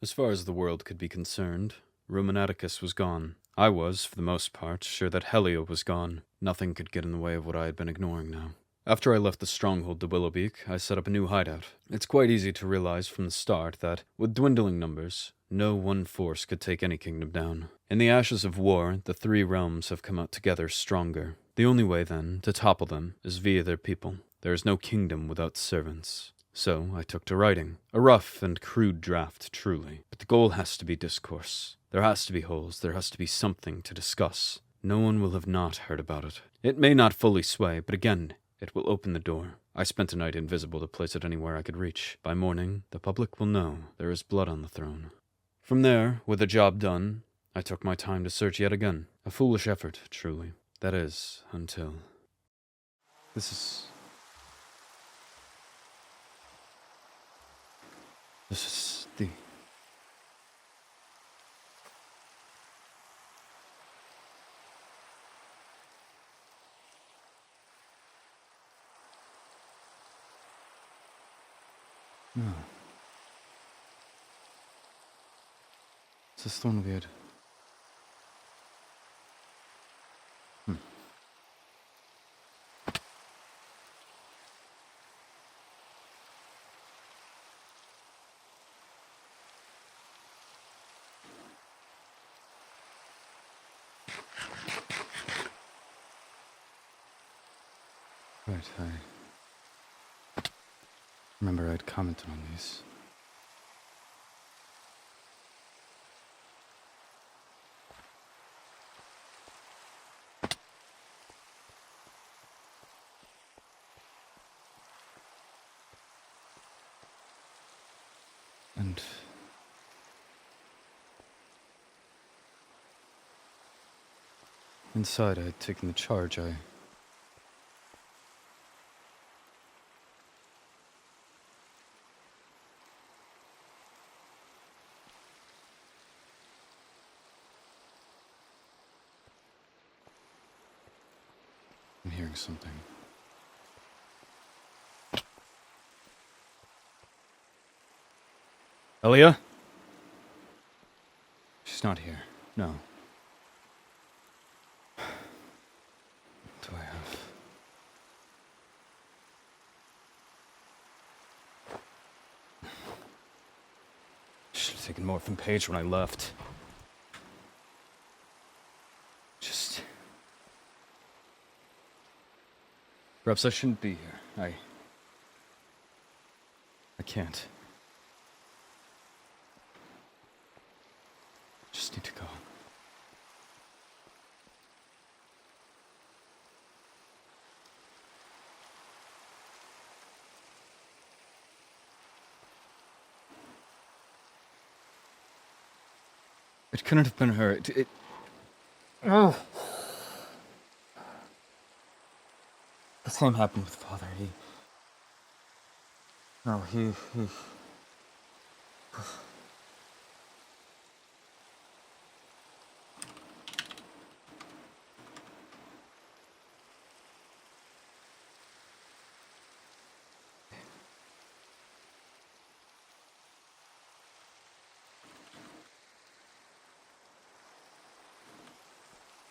As far as the world could be concerned, Roman Atticus was gone. I was, for the most part, sure that Helia was gone. Nothing could get in the way of what I had been ignoring now. After I left the stronghold to Willowbeak, I set up a new hideout. It's quite easy to realize from the start that, with dwindling numbers, no one force could take any kingdom down. In the ashes of war, the three realms have come out together stronger. The only way, then, to topple them is via their people. There is no kingdom without servants. So I took to writing. A rough and crude draft, truly. But the goal has to be discourse. There has to be holes, there has to be something to discuss. No one will have not heard about it. It may not fully sway, but again, it will open the door. I spent a night invisible to place it anywhere I could reach. By morning, the public will know there is blood on the throne. From there, with the job done, I took my time to search yet again. A foolish effort, truly. That is, until... This is the... No. It's a stone weird. Right, I remember I'd commented on these. And inside I had taken the charge. I'm hearing something. Helia? She's not here. No. What do I have? Should have taken more from Paige when I left. Perhaps I shouldn't be here. I can't. Just need to go. It couldn't have been her. Oh. The same happened with Father. He...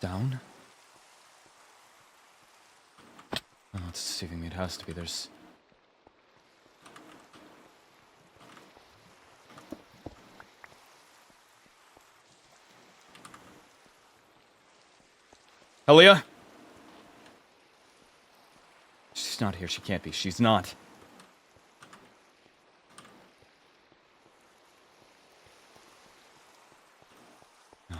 Down? Oh, it's deceiving me. It has to be. There's... Helia? She's not here. She can't be. She's not. No.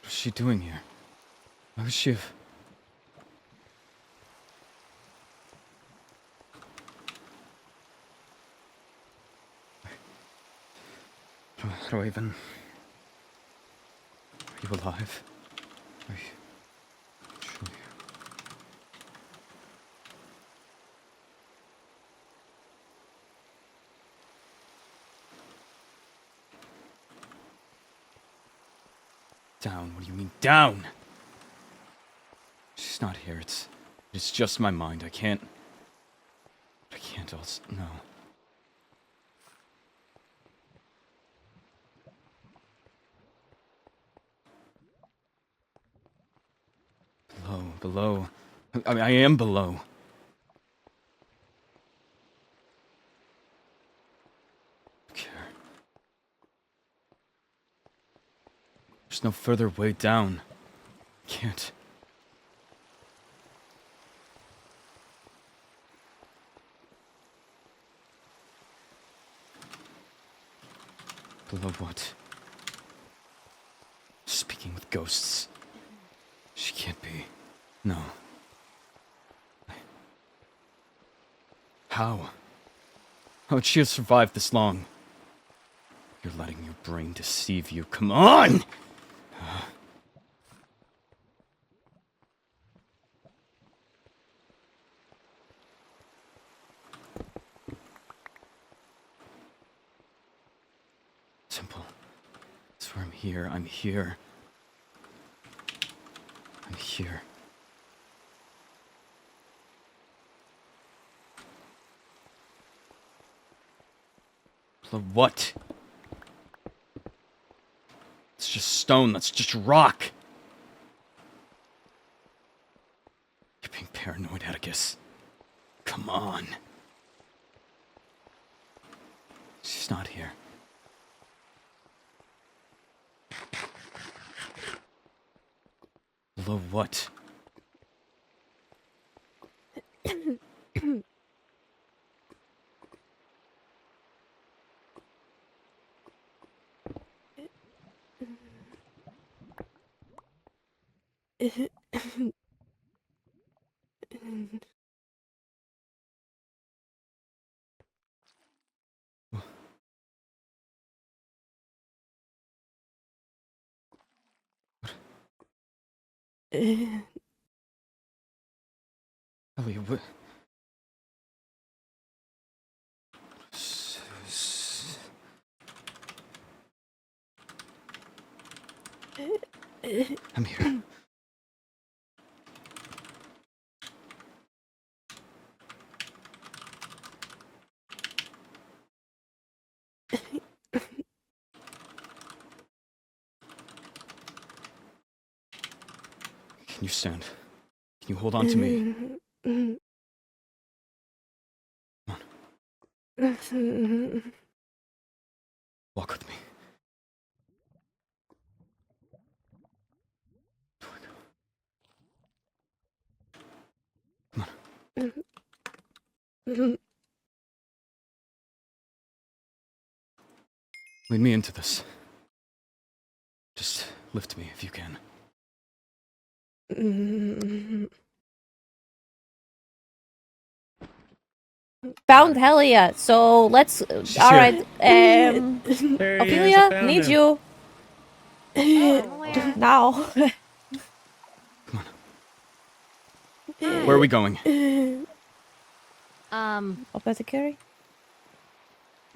What's she doing here? Why would she have... How do I even... Are you alive? Are you... Sure. Down? What do you mean, down? She's not here. It's just my mind. I can't... can't also... No. Below. I mean, I am below. There's no further way down. Can't. Below what? Speaking with ghosts. She can't be. No. How? How would she have survived this long? You're letting your brain deceive you. Come on! Simple. I swear I'm here. I'm here. I'm here. What? It's just stone. That's just rock. You're being paranoid, Atticus. Come on. She's not here. Below what? Helia, what? I'm here. Can you stand? Can you hold on to me? Come on. Walk with me. Come on. Lead me into this. Just lift me if you can. Found Helia, so let's. Alright, Ophelia, need you. Now. Come on. Where are we going? Apothecary?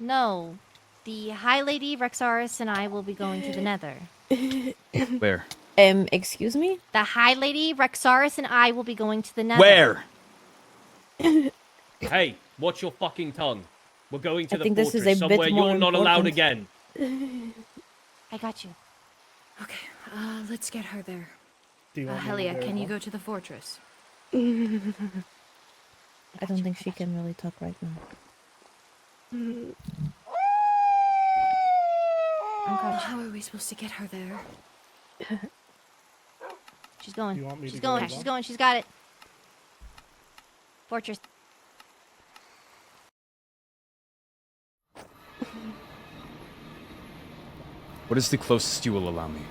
No. The High Lady, Rexaris, and I will be going to the Nether. Where? Excuse me? The High Lady, Rexaris, and I will be going to the Nether. Where? Hey, watch your fucking tongue. We're going to I the think this fortress, is a bit somewhere more you're not allowed important. again. I got you. Okay, let's get her there. Do you want me to Helia, go can you along? go to the fortress? I don't think she can really talk right now. How are we supposed to get her there? She's going. You want me She's to go going. as She's well? going. She's got it. Fortress. What is the closest you will allow me?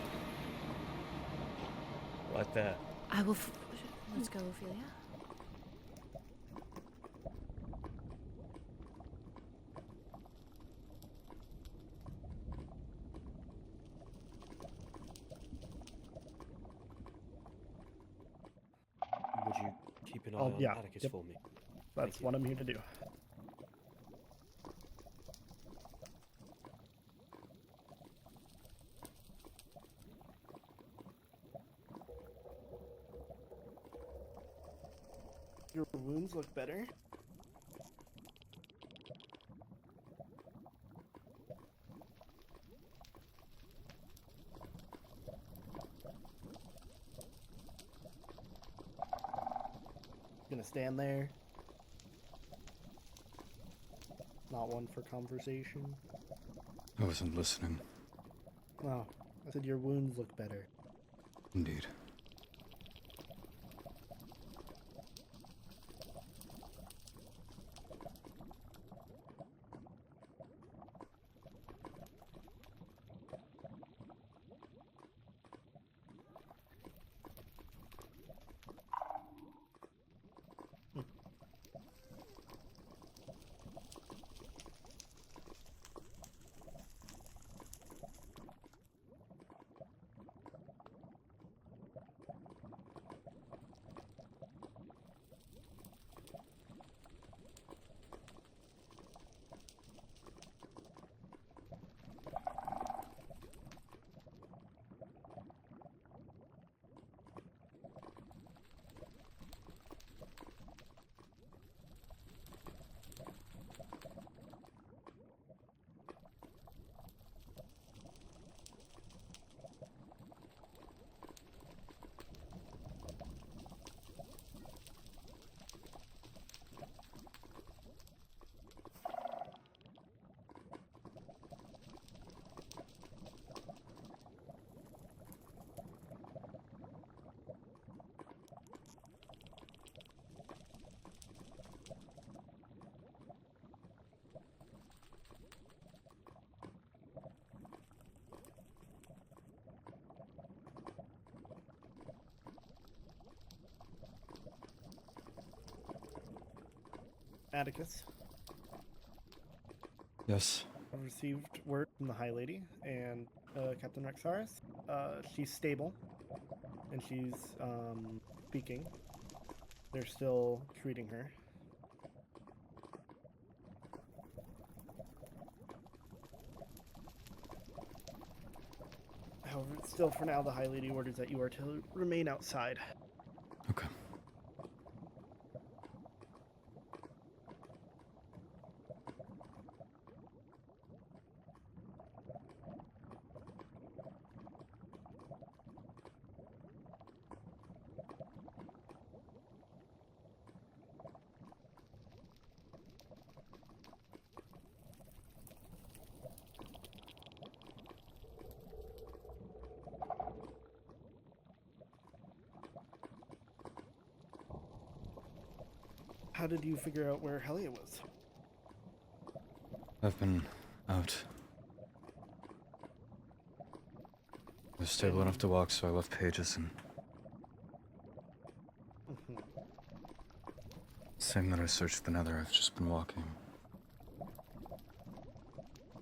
Right there. I will. Let's go, Ophelia. Would you keep an eye Oh, on yeah. Atticus Yep. for me? That's you. what I'm here to do. Your wounds look better. gonna stand there? Not one for conversation? I wasn't listening. Oh, I said your wounds look better. Indeed. Atticus, Yes. I've received word from the High Lady and Captain Rexaris. She's stable, and she's speaking. They're still treating her. However, still for now, the High Lady orders that you are to remain outside. Okay. How did you figure out where Helia was? I've been out. I was stable enough to walk, so I left pages and saying that I searched the nether. I've just been walking.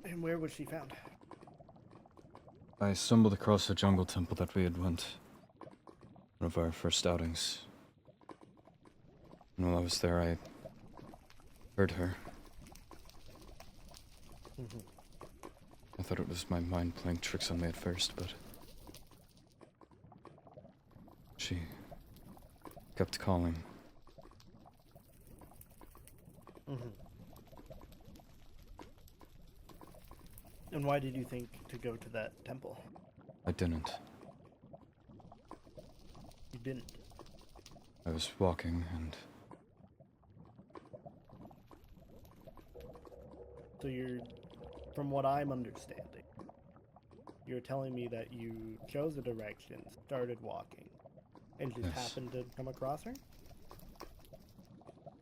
And where was she found? I stumbled across a jungle temple that we had went. One of our first outings. And while I was there, I heard her. I thought it was my mind playing tricks on me at first, but she kept calling. And why did you think to go to that temple? I didn't. You didn't. I was walking and So you're, from what I'm understanding, you're telling me that you chose a direction, started walking, and just Yes. happened to come across her?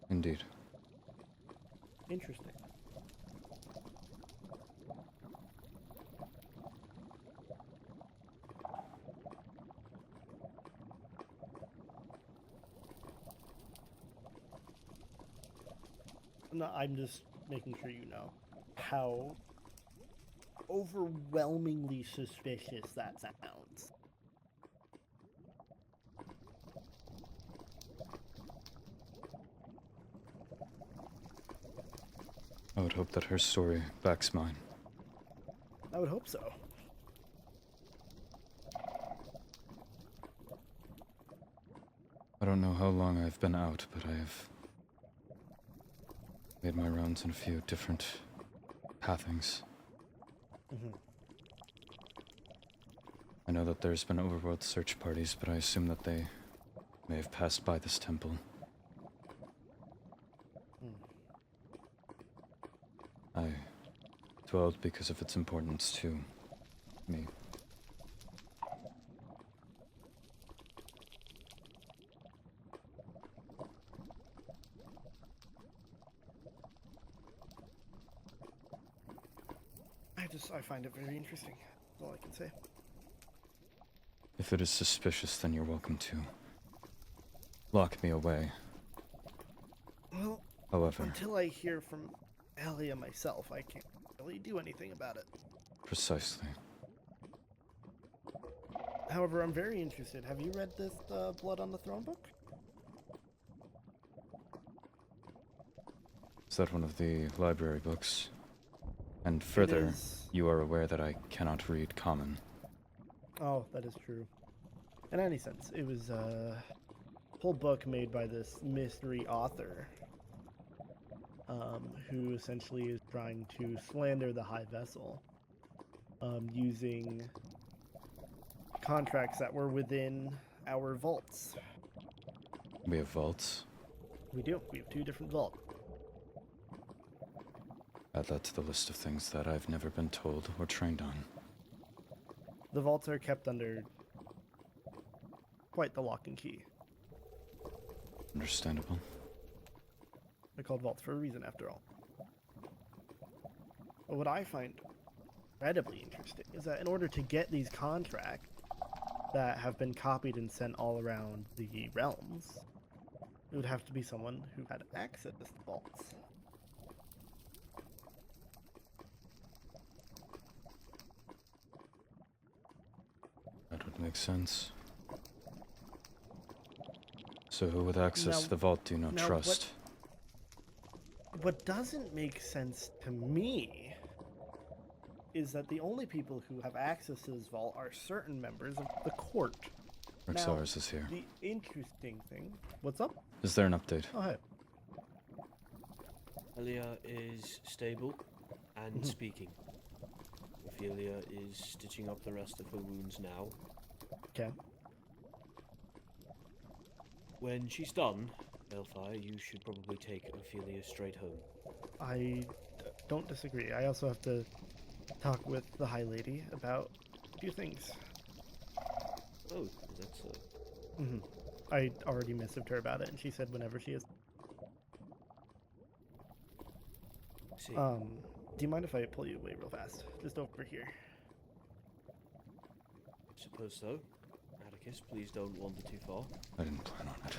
indeed. Interesting. No, I'm just making sure you know how overwhelmingly suspicious that sounds. I would hope that her story backs mine. I would hope so. I don't know how long I've been out, but I have made my rounds in a few different pathings. I know that there's been overworld search parties, but I assume that they may have passed by this temple. Well, because of its importance to me. I find it very interesting. That's all I can say. If it is suspicious, then you're welcome to lock me away. Well, However, until I hear from Helia myself, I can't really do anything about it. precisely. However, I'm very interested. Have you read this Blood on the Throne book? Is that one of the library books? And further, is. you are aware that I cannot read common. Oh, that is true. In any sense, it was a whole book made by this mystery author who essentially is trying to slander the High Vessel using contracts that were within our vaults. We have vaults. We do. We have 2 different vaults. Add that to the list of things that I've never been told or trained on. The vaults are kept under quite the lock and key. Understandable. They're called vaults for a reason, after all. But what I find incredibly interesting is that in order to get these contracts that have been copied and sent all around the realms, it would have to be someone who had access to the vaults. That would make sense. So who with access Now- to the vault do you not now trust? What doesn't make sense to me is that the only people who have access to this vault are certain members of the court. Rexaris is here. The interesting thing... What's up? Is there an update? Oh, hey. Helia is stable and speaking. Ophelia is stitching up the rest of her wounds now. Okay. When she's done, Balefire, you should probably take Ophelia straight home. I don't disagree. I also have to talk with the High Lady about a few things. Oh, that's I already messaged her about it, and she said whenever she is. see. Do you mind if I pull you away real fast? Just over here. Suppose so. Atticus, please don't wander too far. I didn't plan on it.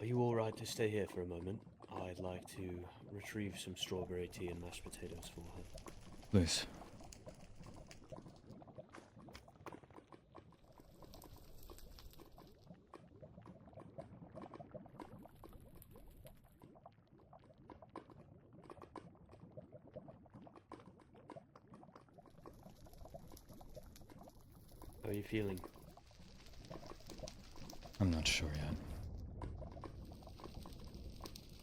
Are you alright to stay here for a moment? I'd like to retrieve some strawberry tea and mashed potatoes for her. Please. How are you feeling? I'm not sure yet.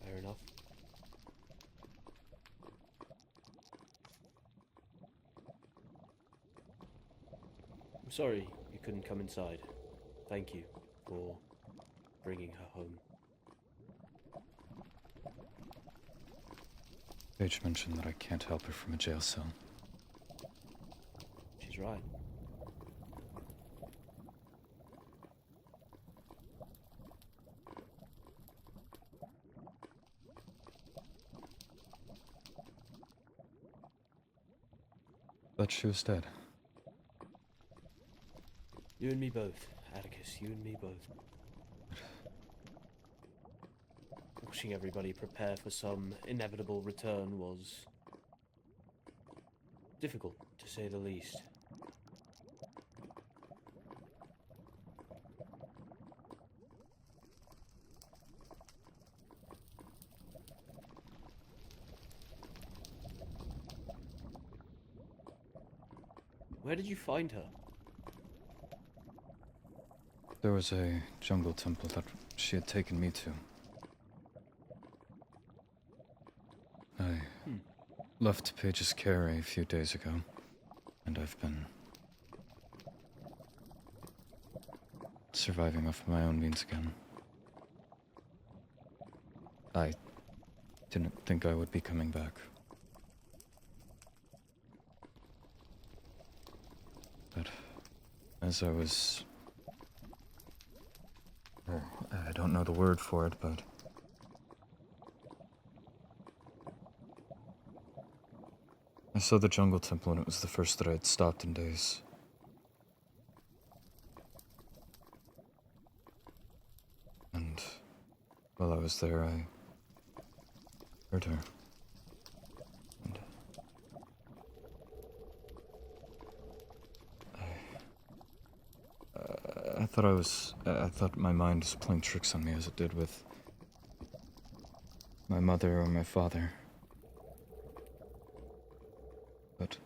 Fair enough. I'm sorry you couldn't come inside. Thank you for bringing her home. Paige mentioned that I can't help her from a jail cell. She's right. But she was dead. You and me both, Atticus. You and me both. Watching everybody prepare for some inevitable return was difficult, to say the least. Where did you find her? There was a jungle temple that she had taken me to. I left Paige's care a few days ago, and I've been surviving off my own means again. I didn't think I would be coming back. But as I was... I don't know the word for it, but... I saw the jungle temple and it was the first that I had stopped in days. And while I was there, I heard her. And I thought my mind was playing tricks on me as it did with my mother or my father. But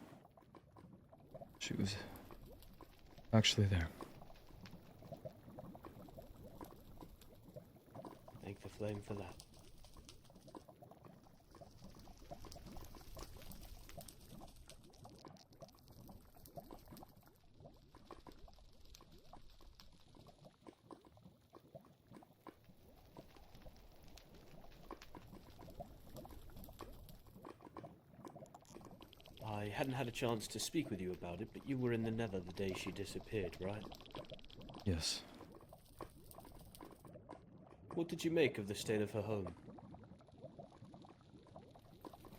she was actually there. Thank the flame for that. I hadn't had a chance to speak with you about it, but you were in the Nether the day she disappeared, right? Yes. What did you make of the state of her home?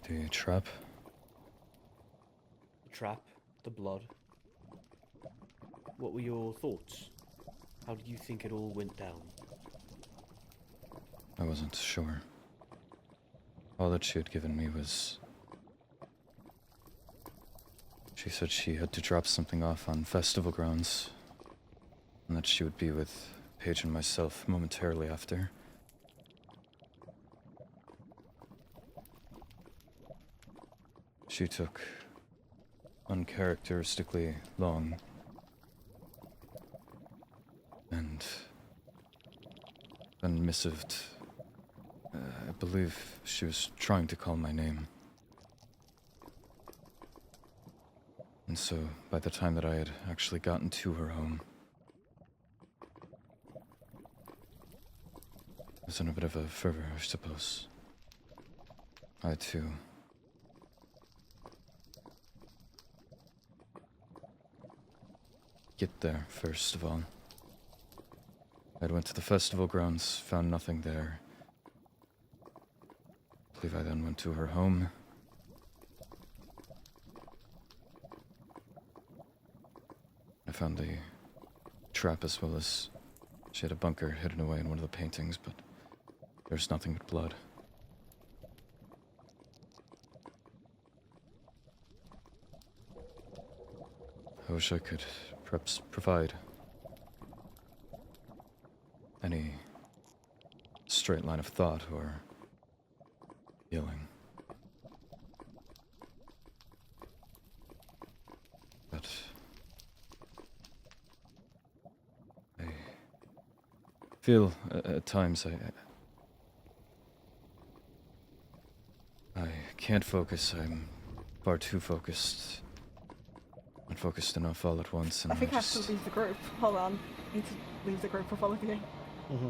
The trap? The trap, the blood. What were your thoughts? How did you think it all went down? I wasn't sure. All that she had given me was... She said she had to drop something off on festival grounds, and that she would be with Paige and myself momentarily after. She took uncharacteristically long, and then missived. I believe she was trying to call my name. And so, by the time that I had actually gotten to her home, I was in a bit of a fervor, I suppose. I had to get there, first of all. I went to the festival grounds, found nothing there. I believe I then went to her home. I found the trap as well as she had a bunker hidden away in one of the paintings, but There's nothing but blood. I wish I could perhaps provide any straight line of thought or healing. But I feel at times I can't focus. I'm far too focused. Not focused enough all at once, and I think I have just... to leave the group. Hold on. I need to leave the group with all of you. Mm-hmm.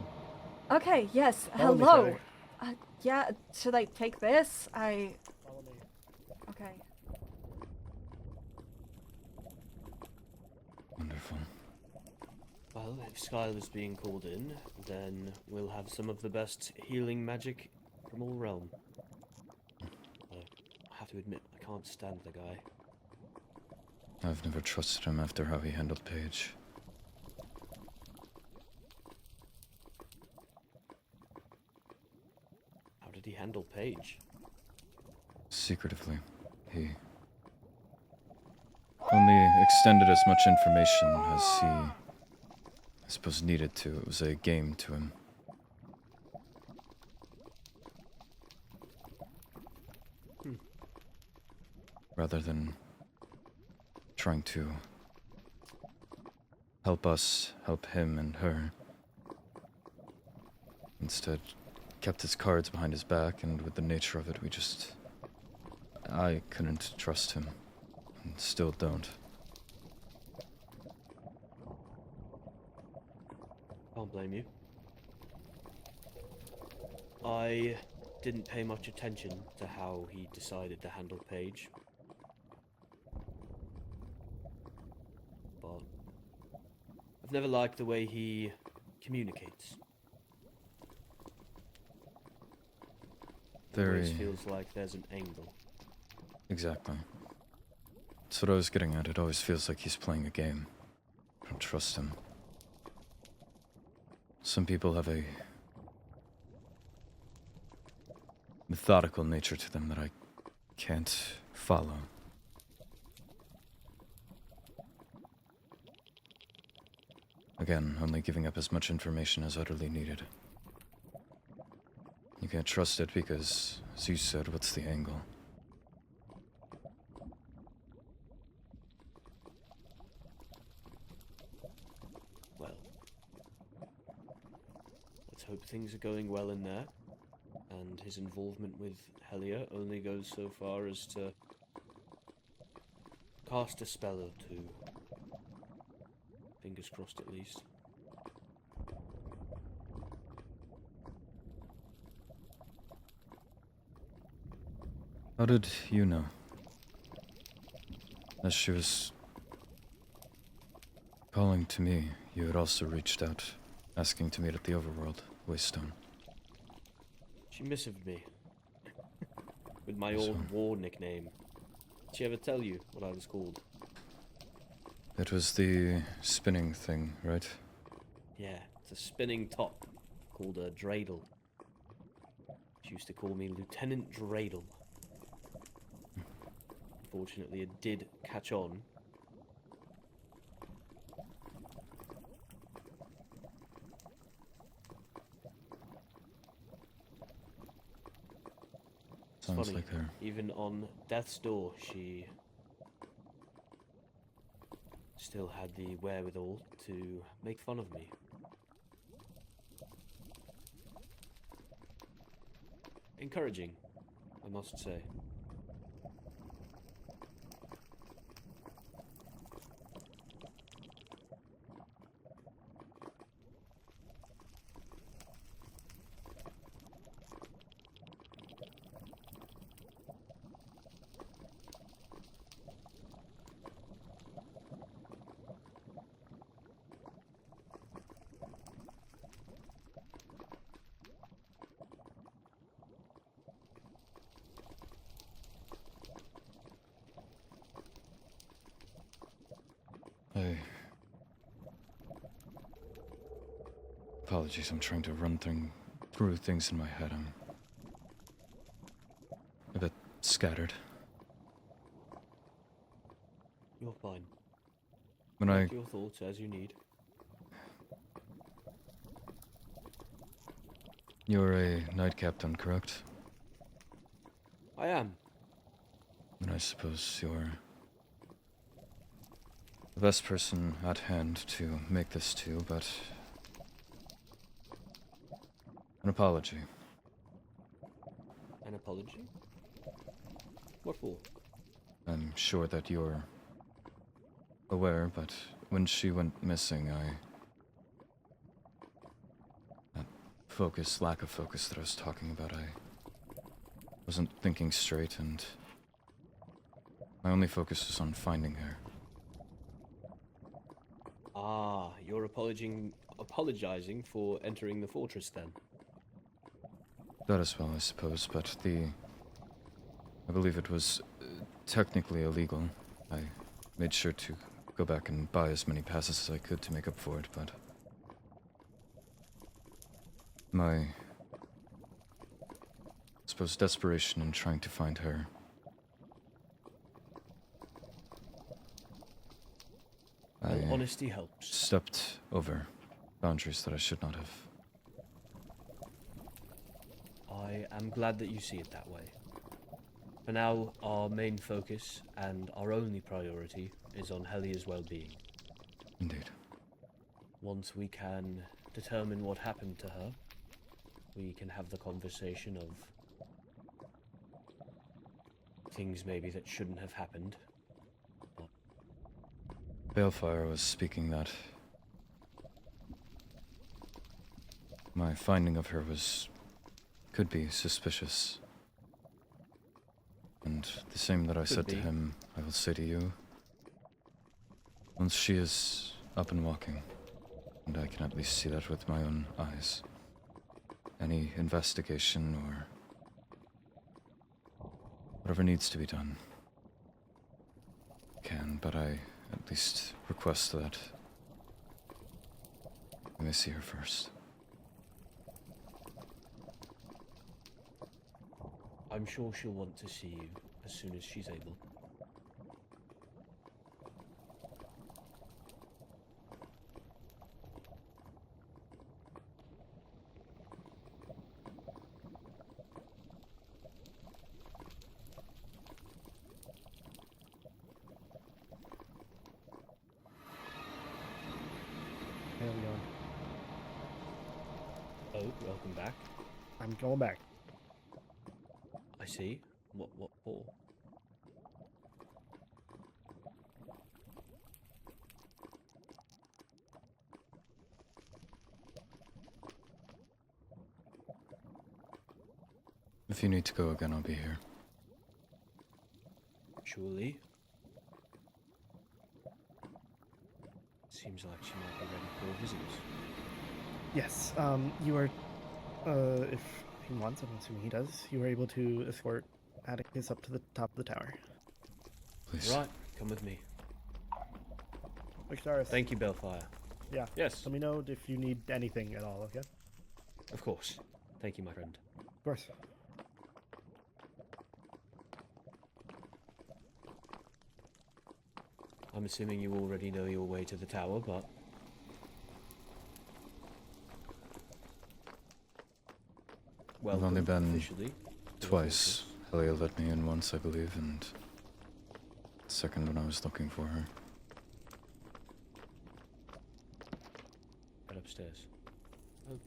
Okay, yes. Follow me, Hello. Sally. Yeah, should I take this? Follow me. Okay. Wonderful. Well, if Skylar's being called in, then we'll have some of the best healing magic from all realm. I have to admit, I can't stand the guy. I've never trusted him after how he handled Paige. How did he handle Paige? Secretively, he only extended as much information as he, I suppose, needed to. It was a game to him. Rather than trying to help us, help him and her. Instead, kept his cards behind his back, and with the nature of it, I couldn't trust him, and still don't. Can't blame you. I didn't pay much attention to how he decided to handle Paige. But I've never liked the way he communicates. It always Very... feels like there's an angle. Exactly. That's what I was getting at. It always feels like he's playing a game. I don't trust him. Some people have a methodical nature to them that I can't follow. Again, only giving up as much information as utterly needed. You can't trust it because, as you said, what's the angle? Well, let's hope things are going well in there, and his involvement with Helia only goes so far as to cast a spell or two. Fingers crossed, at least. How did you know? As she was calling to me, you had also reached out, asking to meet at the Overworld, Waystone. She missived me. With my So- old war nickname. Did she ever tell you what I was called? It was the spinning thing, right? Yeah, it's a spinning top called a dreidel. She used to call me Lieutenant Dreidel. Unfortunately, it did catch on. It's Sounds funny, like her. even on death's door, she still had the wherewithal to make fun of me. Encouraging, I must say. Apologies, I'm trying to run through things in my head, I'm a bit scattered. You're fine. When I Collect your thoughts as you need. You're a knight captain, correct? I am. And I suppose you're the best person at hand to make this to, but an apology. An apology? What for? I'm sure that you're aware, but when she went missing, that lack of focus that I was talking about, I wasn't thinking straight, and my only focus was on finding her. Ah, you're apologizing for entering the fortress then? That as well, I suppose, but I believe it was technically illegal. I made sure to go back and buy as many passes as I could to make up for it, but my, I suppose, desperation in trying to find her Well, I honesty helps. stepped over boundaries that I should not have. I am glad that you see it that way. For now, our main focus and our only priority is on Helia's well-being. Indeed. Once we can determine what happened to her, we can have the conversation of things maybe that shouldn't have happened. Balefire was speaking that my finding of her could be suspicious. And the same that I said to be. him, I will say to you. Once she is up and walking, and I can at least see that with my own eyes, any investigation or whatever needs to be done can, but I at least request that I may see her first. I'm sure she'll want to see you as soon as she's able. There we go. Oh, welcome back. I'm going back. I see. What for? If you need to go again, I'll be here. Surely. Seems like she might be ready for visitors. Yes, you are, if he wants, I'm assuming he does, you are able to escort Atticus up to the top of the tower. Please. Right, come with me. Vexdriian. Thank you, Balefire. Yeah. Yes, Let me know if you need anything at all, okay? of course. Thank you, my friend. Of course. I'm assuming you already know your way to the tower, but I've only welcome been officially to the twice. Helia let me in once, I believe, and the second when I was looking for her. fortress. Head upstairs. Oh,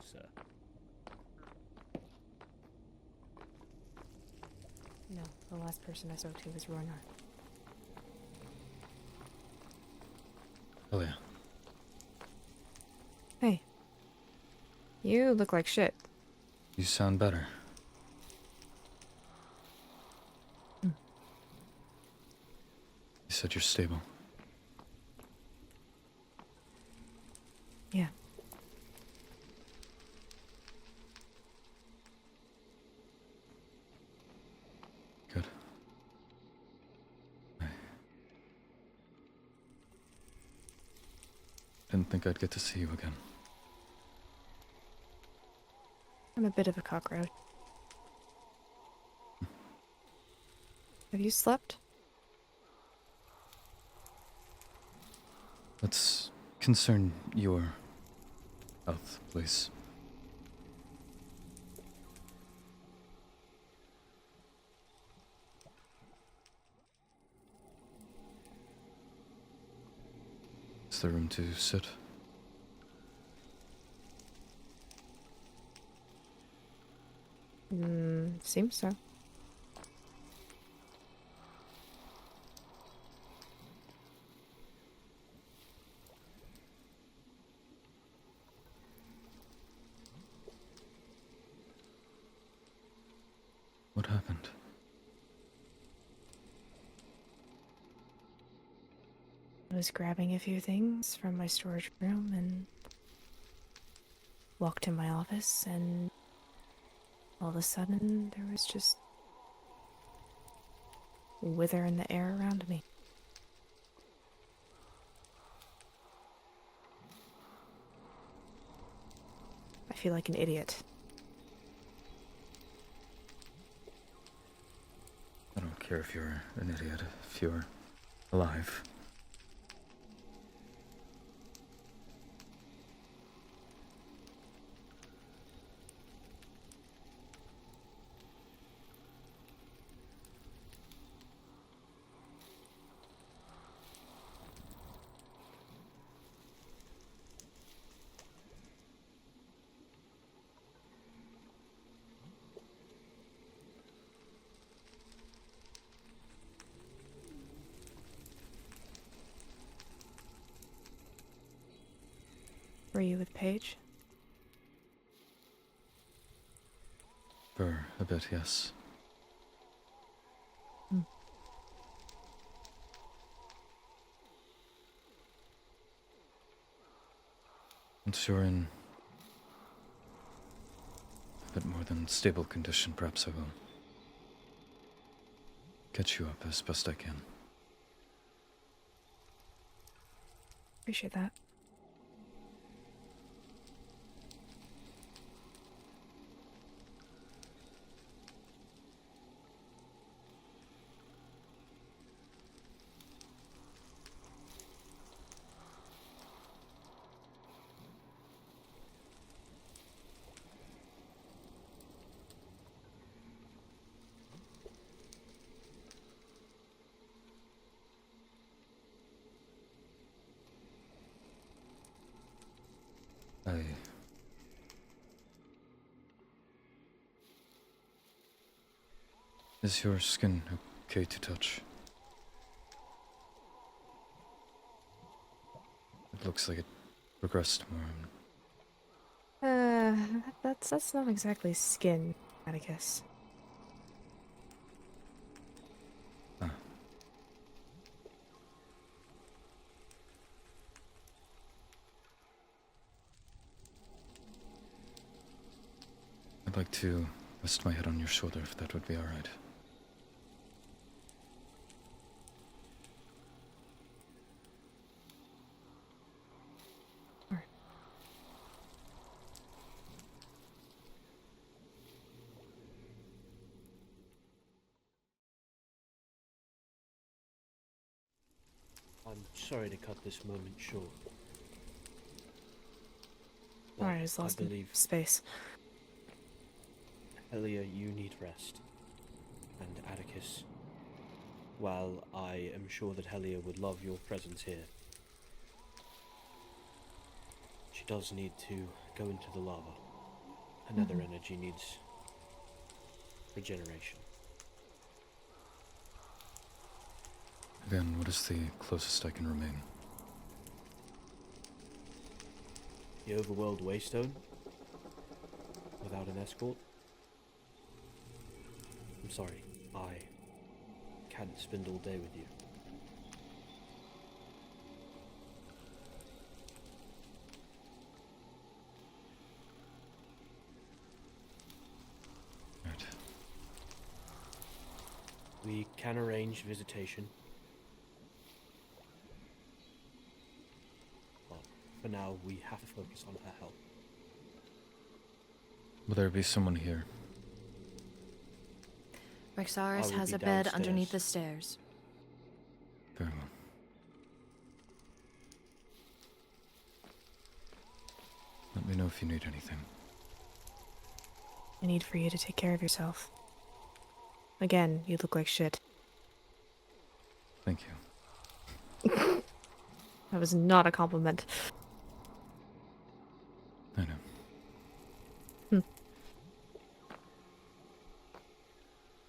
sir. No, the last person I spoke to was Rornar. Helia. Hey. You look like shit. You sound better. You said you're stable. Yeah. Good. I didn't think I'd get to see you again. I'm a bit of a cockroach. Have you slept? Let's concern your health, please. Is there room to sit? Seems so. What happened? I was grabbing a few things from my storage room and walked in my office, and all of a sudden there was just wither in the air around me. I feel like an idiot. I don't care if you're an idiot, if you're alive. Were you with Paige? For a bit, yes. Once you're in a bit more than stable condition, perhaps I will get you up as best I can. Appreciate that. Is your skin okay to touch? It looks like it progressed more. That's not exactly skin, Atticus. Ah. I'd like to rest my head on your shoulder if that would be alright. I'm sorry to cut this moment short. Alright, I was lost in believe, space. Helia, you need rest. And Atticus, while I am sure that Helia would love your presence here, she does need to go into the lava. Another energy needs regeneration. Again, what is the closest I can remain? The overworld waystone? Without an escort? I'm sorry, I can't spend all day with you. Right. We can arrange visitation. But for now, we have to focus on her health. Will there be someone here? Rexaris will has be a bed downstairs. underneath the stairs. Very well. Let me know if you need anything. I need for you to take care of yourself. Again, you look like shit. Thank you. That was not a compliment. I know.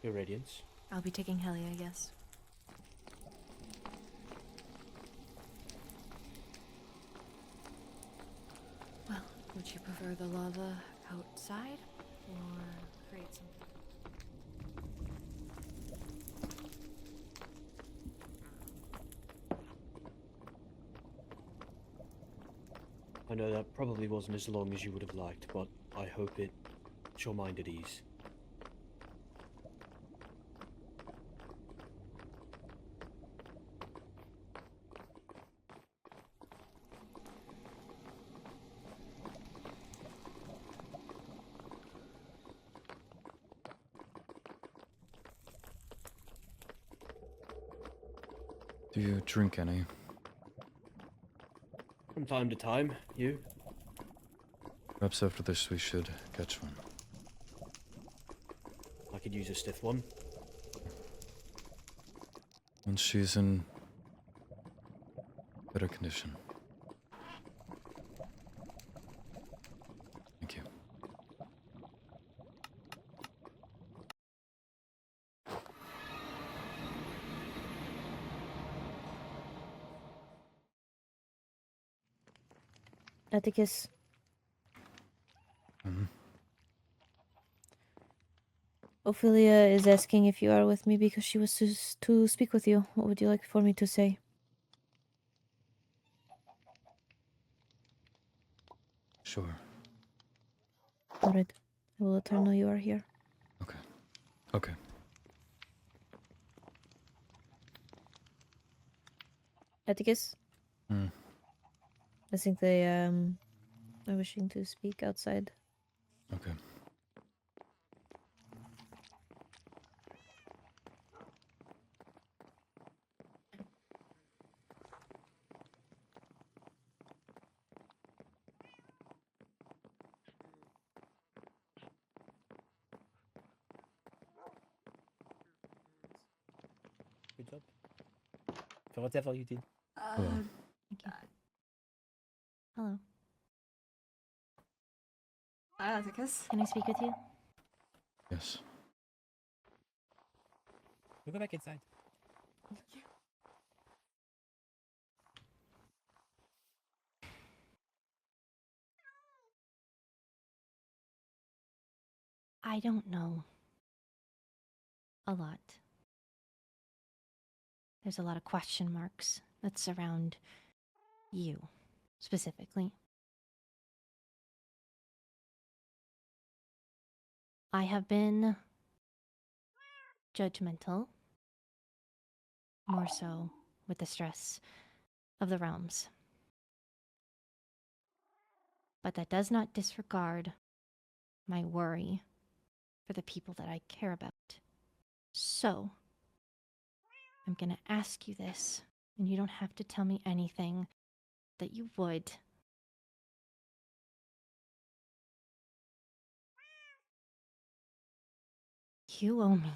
Your Radiance. I'll be taking Helia, I guess. Well, would you prefer the lava outside or create something? I know that probably wasn't as long as you would have liked, but I hope it puts your mind at ease. Do you drink any? From time to time, you? Perhaps after this we should catch one. I could use a stiff one. Once she's in better condition. Thank you. Atticus, Mhm. Ophelia is asking if you are with me because she was to speak with you. What would you like for me to say? Sure. Alright, I will let her know you are here. Okay. Okay. Atticus, Hmm. I think they are wishing to speak outside. Okay. Good job. For whatever you did. Hello. Thank you. Hello. Hi, Atticus. Can I speak with you? Yes. We'll go back inside. I don't know a lot. There's a lot of question marks that surround you, specifically. I have been judgmental, more so with the stress of the realms. But that does not disregard my worry for the people that I care about. So, I'm gonna ask you this, and you don't have to tell me anything that you would. You owe me.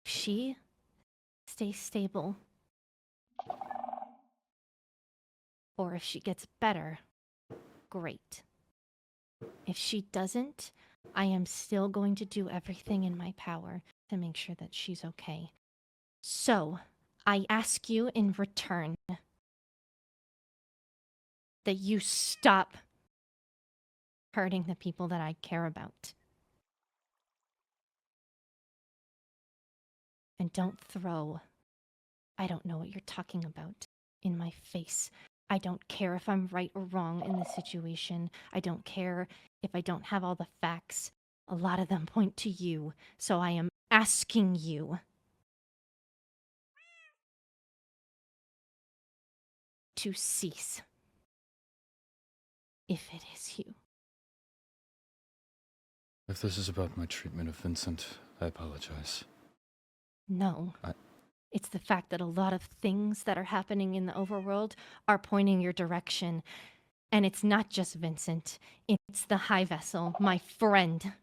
If she stays stable, or if she gets better, great. If she doesn't, I am still going to do everything in my power to make sure that she's okay. So, I ask you in return that you stop hurting the people that I care about. And don't throw, I don't know what you're talking about, in my face. I don't care if I'm right or wrong in this situation. I don't care if I don't have all the facts. A lot of them point to you. So I am asking you to cease. if it is you. If this is about my treatment of Vincent, I apologize. No. It's the fact that a lot of things that are happening in the overworld are pointing your direction. And it's not just Vincent. It's the High Vessel, my friend.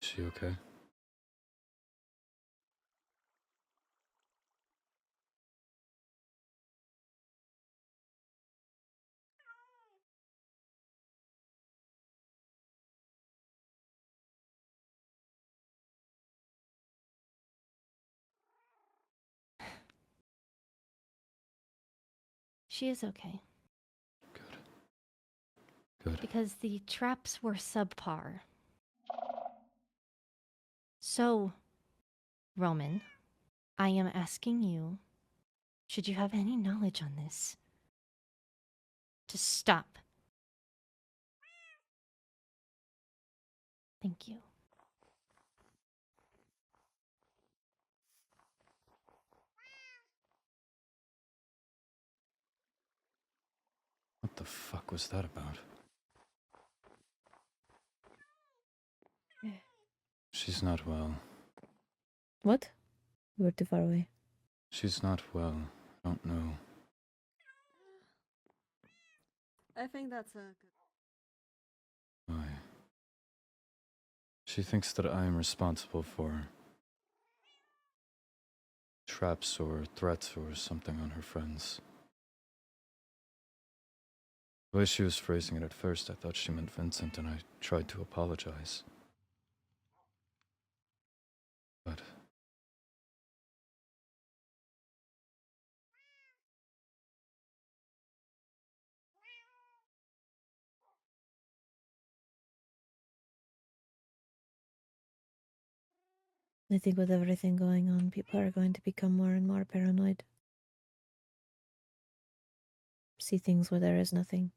Is she okay? She is okay. Good. Because the traps were subpar. So, Roman, I am asking you, should you have any knowledge on this, to stop. Thank you. What the fuck was that about? She's not well. What? You were too far away. She's not well. I don't know. I think that's a good. Why? She thinks that I am responsible for traps or threats or something on her friends. The way she was phrasing it at first, I thought she meant Vincent, and I tried to apologize. But I think with everything going on, people are going to become more and more paranoid. See things where there is nothing.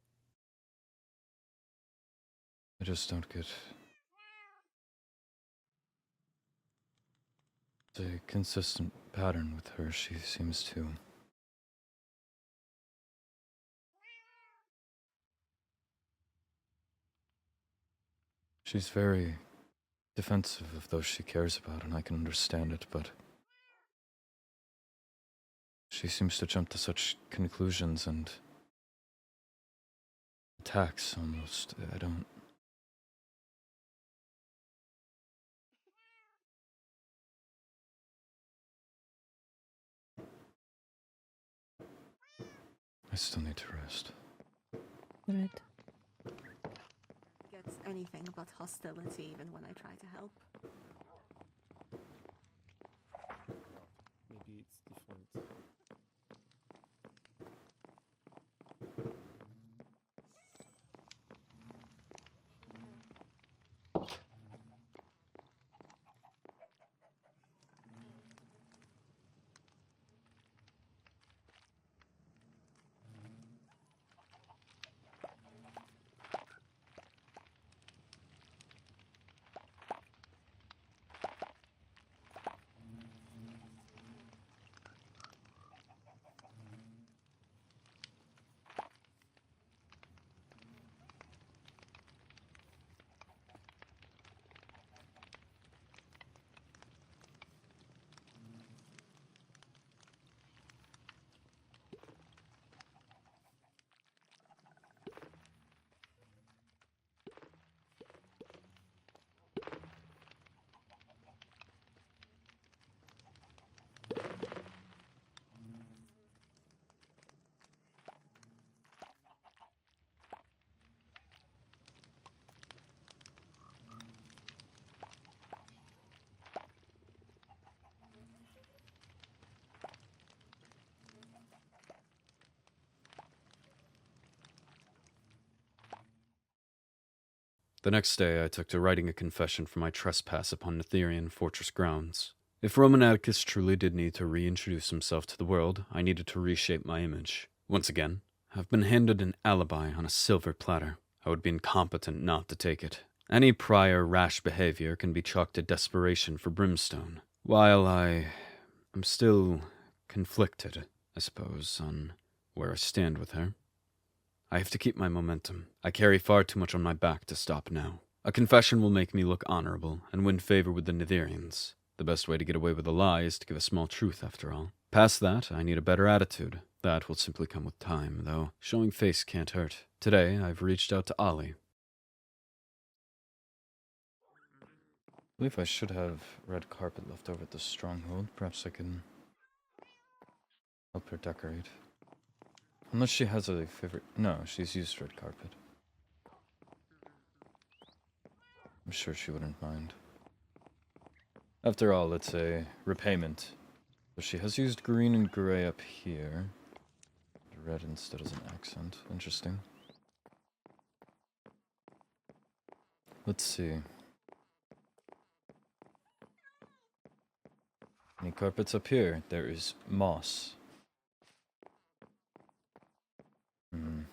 I just don't get the consistent pattern with her. She seems to she's very defensive of those she cares about, and I can understand it, but she seems to jump to such conclusions and attacks almost. I don't. I still need to rest. Right. Gets anything but hostility even when I try to help. Maybe it's different. The next day I took to writing a confession for my trespass upon Netherian fortress grounds. If Roman Atticus truly did need to reintroduce himself to the world, I needed to reshape my image. Once again, I've been handed an alibi on a silver platter. I would be incompetent not to take it. Any prior rash behavior can be chalked to desperation for Brimstone. While I am still conflicted, I suppose, on where I stand with her, I have to keep my momentum. I carry far too much on my back to stop now. A confession will make me look honorable and win favor with the Nithirians. The best way to get away with a lie is to give a small truth, after all. Past that, I need a better attitude. That will simply come with time, though showing face can't hurt. Today, I've reached out to Ollie. I believe I should have red carpet left over at the stronghold. Perhaps I can help her decorate. Unless she has a favorite... No, she's used red carpet. I'm sure she wouldn't mind. After all, it's a repayment. So she has used green and gray up here. Red instead as an accent. Interesting. Let's see. Any carpets up here? There is moss. Hmm.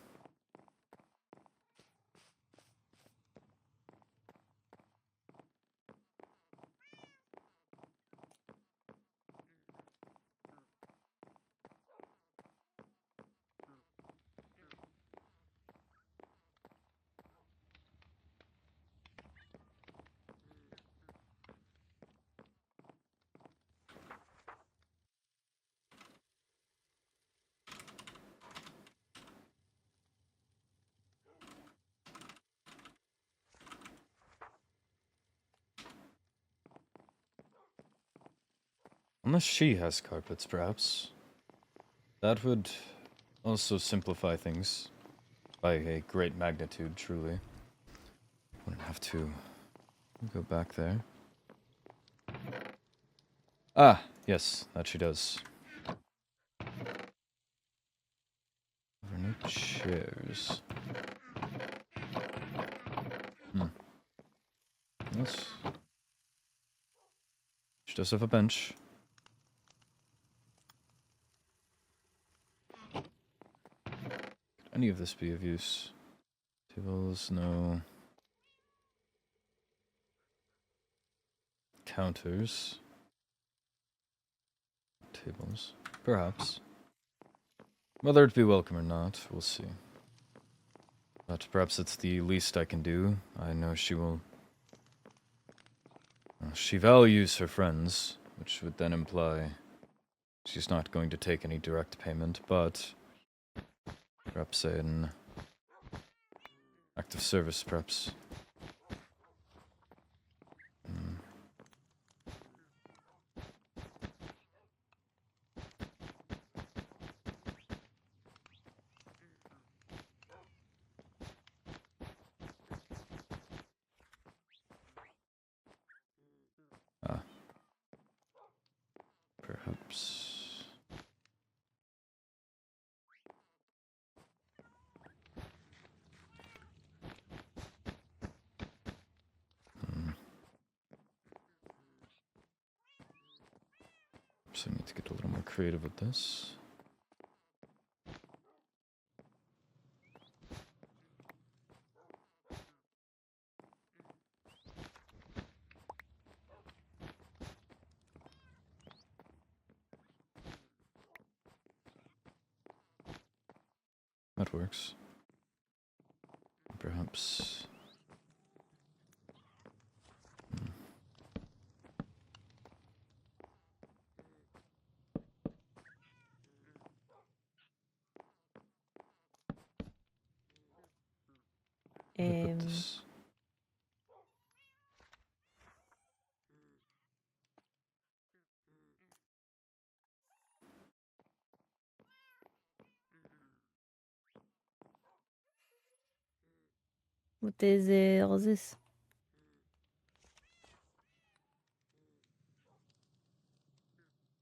Unless she has carpets, perhaps. That would also simplify things by a great magnitude, truly. Wouldn't have to go back there. Ah, yes, that she does. There are no chairs. Yes. She does have a bench. Could any of this be of use? Tables, no. Counters. Tables. Perhaps. Whether it be welcome or not, we'll see. But perhaps it's the least I can do. I know she will... She values her friends, which would then imply she's not going to take any direct payment, but perhaps an act of service, perhaps. Perhaps... So I need to get a little more creative with this. That works. Perhaps... Where did I put this? What is all this?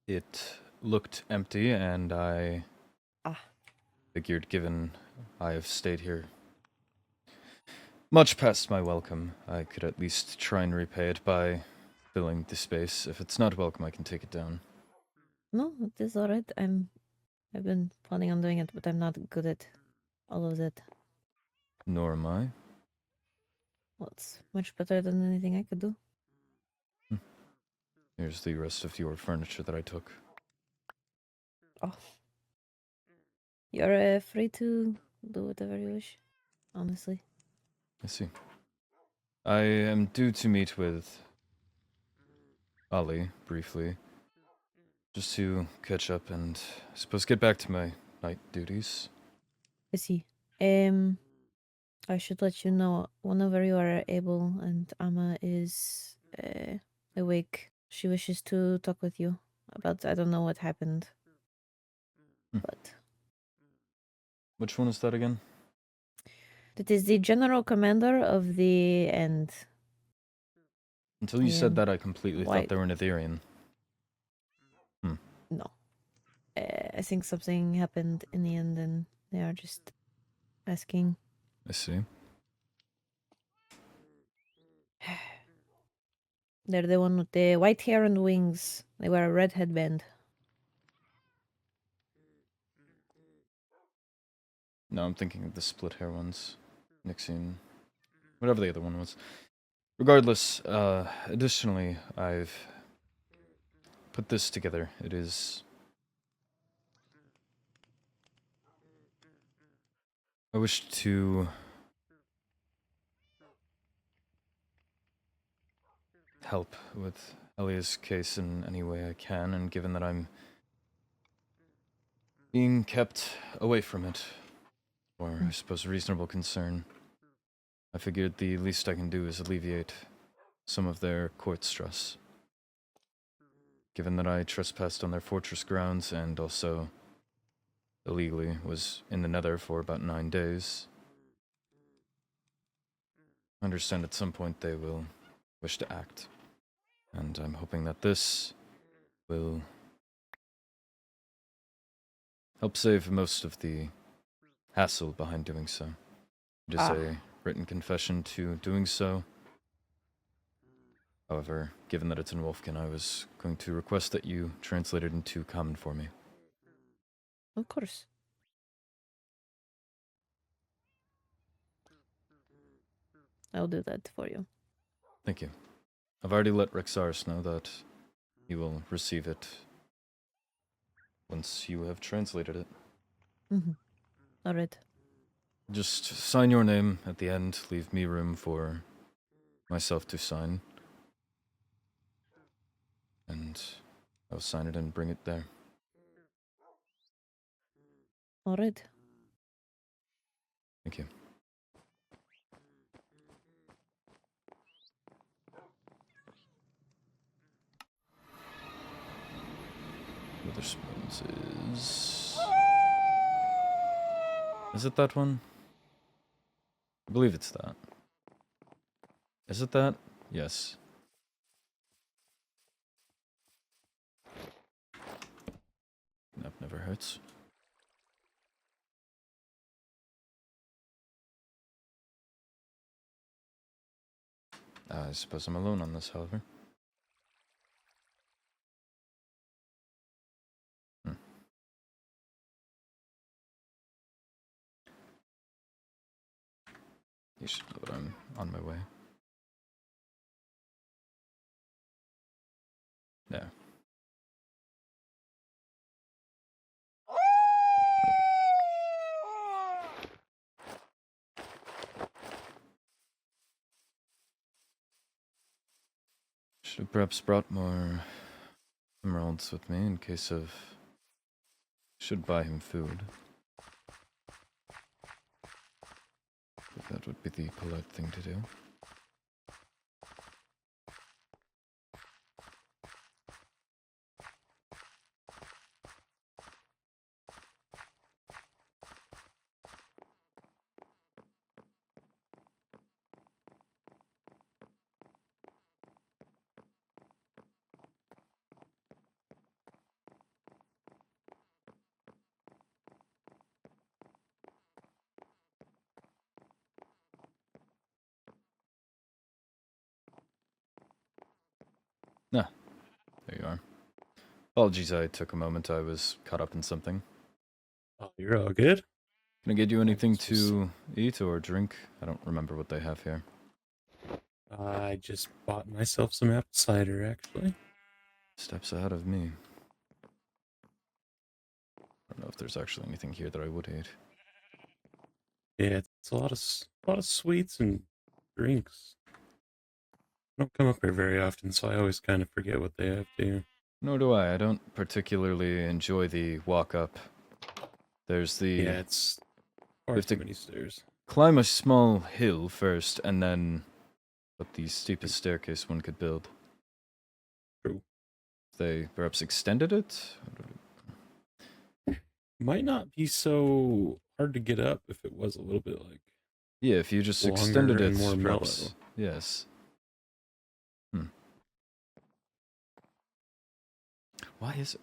It looked empty, and I figured, given I have stayed here much past my welcome, I could at least try and repay it by filling the space. If it's not welcome, I can take it down. No, it is alright. I've been planning on doing it, but I'm not good at all of that. Nor am I. Well, it's much better than anything I could do. Here's the rest of your furniture that I took. Oh. You're free to do whatever you wish. Honestly. I see. I am due to meet with Ali briefly, just to catch up and I suppose get back to my night duties. I see. I should let you know whenever you are able and Amma is awake. She wishes to talk with you about I don't know what happened. But Which one is that again? that is the general commander of the end. Until you said Yeah. that, I completely Why- thought they were Netherian. No. I think something happened in the end and they are just asking. I see. They're the one with the white hair and wings. They wear a red headband. No, I'm thinking of the split hair ones. Nixian. Whatever the other one was. Regardless, additionally, I've put this together. It is... I wish to help with Helia's case in any way I can, and given that I'm being kept away from it, or I suppose reasonable concern, I figured the least I can do is alleviate some of their court stress. Given that I trespassed on their fortress grounds and also illegally was in the Nether for about 9 days, I understand at some point they will wish to act. And I'm hoping that this will help save most of the hassle behind doing so. It is a written confession to doing so. However, given that it's in Wolfkin, I was going to request that you translate it into Common for me. Of course. I'll do that for you. Thank you. I've already let Rexaris know that he will receive it once you have translated it. All right. Just sign your name at the end, leave me room for myself to sign. And I'll sign it and bring it there. All right. Thank you. Witherspoons is... Is it that one? I believe it's that. Is it that? Yes. That never hurts. I suppose I'm alone on this, however. You should know that I'm on my way. There. Should have perhaps brought more emeralds with me in case of... Should buy him food. But that would be the polite thing to do. Ah, there you are. Apologies, I took a moment. I was caught up in something. Oh, you're all good. Can I get you anything to eat or drink? I don't remember what they have here. I just bought myself some apple cider, actually. Steps ahead of me. I don't know if there's actually anything here that I would eat. Yeah, it's a lot of sweets and drinks. I don't come up here very often, so I always kind of forget what they have too. Nor do I. I don't particularly enjoy the walk up. There's the... Yeah, it's far have too to- many stairs. climb a small hill first, and then up the steepest staircase one could build. True. They perhaps extended it? Might not be so hard to get up if it was a little bit like Yeah, if you just longer extended it, and more perhaps. mellow. Yes. Why is it?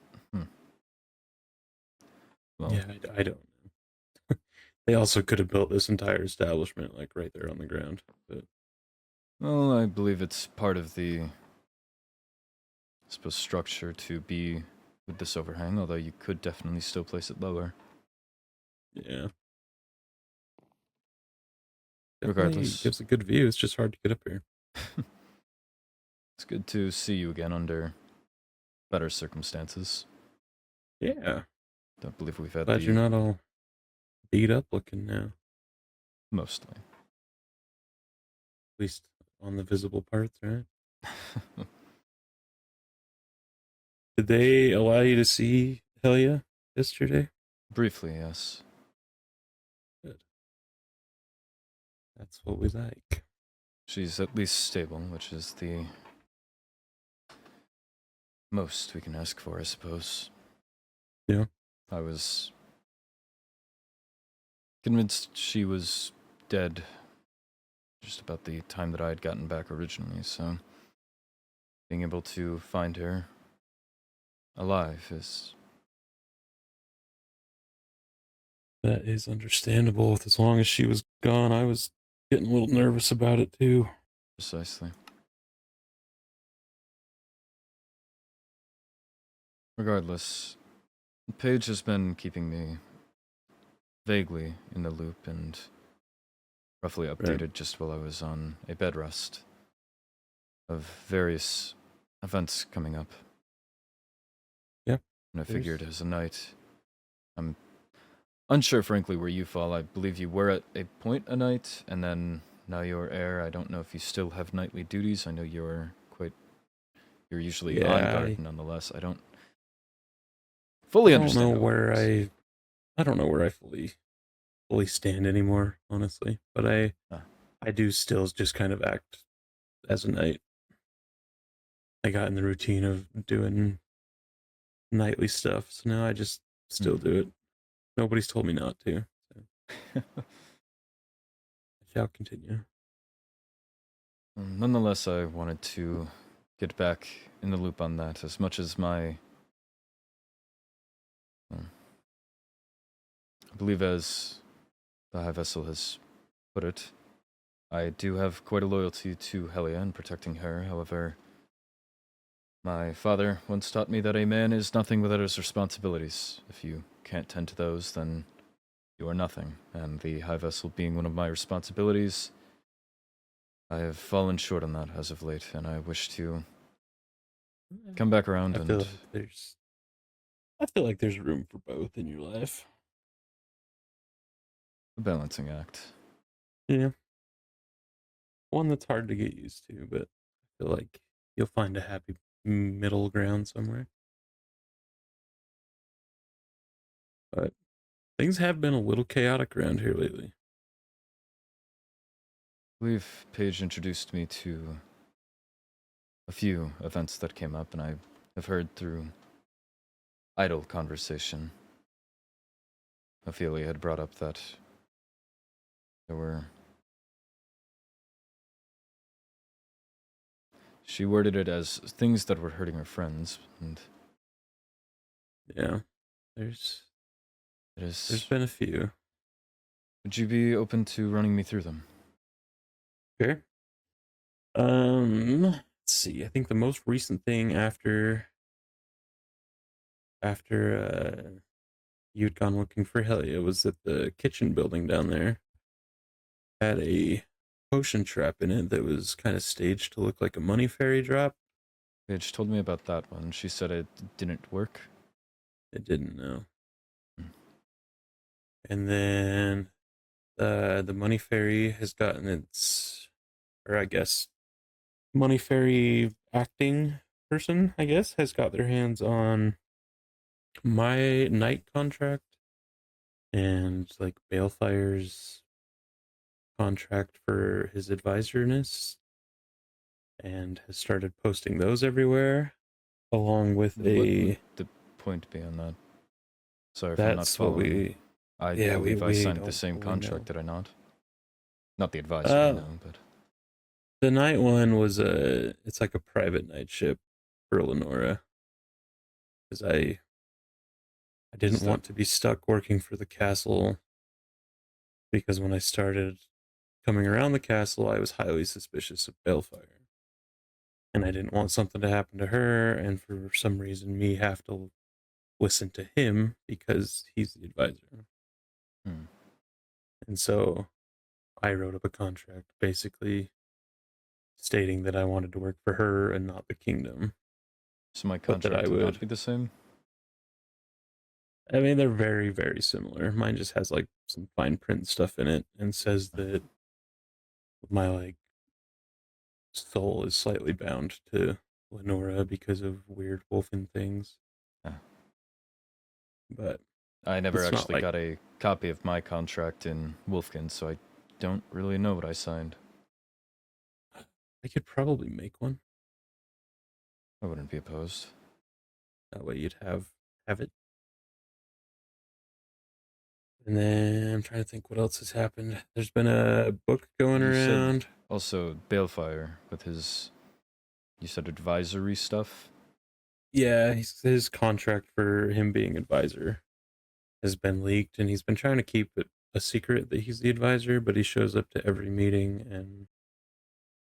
Well, Yeah, I don't know. They also could have built this entire establishment like right there on the ground, but well, I believe it's part of the, I suppose, structure to be with this overhang, although you could definitely still place it lower. yeah. Regardless. Definitely gives a good view. It's just hard to get up here. It's good to see you again under better circumstances. Yeah. Don't believe we've had Glad you're not all beat up looking now. Mostly. At least on the visible parts, right? Did they allow you to see Helia yesterday? Briefly, yes. Good. That's what we like. She's at least stable, which is the most we can ask for, I suppose. Yeah. I was convinced she was dead just about the time that I had gotten back originally, so being able to find her alive is... That is understandable. As long as she was gone, I was getting a little nervous about it too. Precisely. Regardless, Paige has been keeping me vaguely in the loop and roughly updated just while I was on a bed rest of various events coming up. Yeah. And I figured as a knight, I'm unsure, frankly, where you fall. I believe you were at a point a knight, and then now you're heir. I don't know if you still have knightly duties. I know you're usually on guard nonetheless. I don't fully understand. I don't know where I fully stand anymore, honestly. But I do still just kind of act as a knight. I got in the routine of doing nightly stuff, so now I just still do it. Nobody's told me not to. So. I shall continue. Nonetheless, I wanted to get back in the loop on that. As much as my... I believe as the High Vessel has put it, I do have quite a loyalty to Helia and protecting her. However, my father once taught me that a man is nothing without his responsibilities. If you can't tend to those, then you are nothing. And the High Vessel being one of my responsibilities, I have fallen short on that as of late, and I wish to come back around I feel like there's room for both in your life. A balancing act. Yeah. One that's hard to get used to, but I feel like you'll find a happy middle ground somewhere. But things have been a little chaotic around here lately. I believe Paige introduced me to a few events that came up, and I have heard through idle conversation. Ophelia had brought up that there were... She worded it as things that were hurting her friends, and... Yeah, there's been a few. Would you be open to running me through them? Sure. Let's see. I think the most recent thing after you'd gone looking for Helia was that the kitchen building down there had a potion trap in it that was kind of staged to look like a money fairy drop. Paige told me about that one. She said it didn't work. It didn't, know. And then the Money Fairy has gotten its, or I guess, Money Fairy acting person, I guess, has got their hands on my night contract and like Balefire's contract for his advisorness, and has started posting those everywhere, along with What a. would the point be on that? Sorry if I'm not That's what following. we. I Yeah, believe I we signed the don't same fully contract, know. did I not? Not the advisory, no, but The night one was it's like a private night ship for Lenora, because I didn't that- want to be stuck working for the castle, because when I started coming around the castle, I was highly suspicious of Balefire, and I didn't want something to happen to her, and for some reason me have to listen to him because he's the advisor. Hmm. And so I wrote up a contract basically stating that I wanted to work for her and not the kingdom. So my But that contract I would would. not be the same? I mean, they're very, very similar. Mine just has like some fine print stuff in it and says that my like soul is slightly bound to Lenora because of weird wolfen things. Ah. But I never it's not actually like- got a copy of my contract in Wolfkin, so I don't really know what I signed. I could probably make one. I wouldn't be opposed. That way you'd have it. And then I'm trying to think what else has happened. There's been a book going You said- around. Also, Balefire with his, you said advisory stuff? Yeah, his contract for him being advisor has been leaked, and he's been trying to keep it a secret that he's the advisor, but he shows up to every meeting and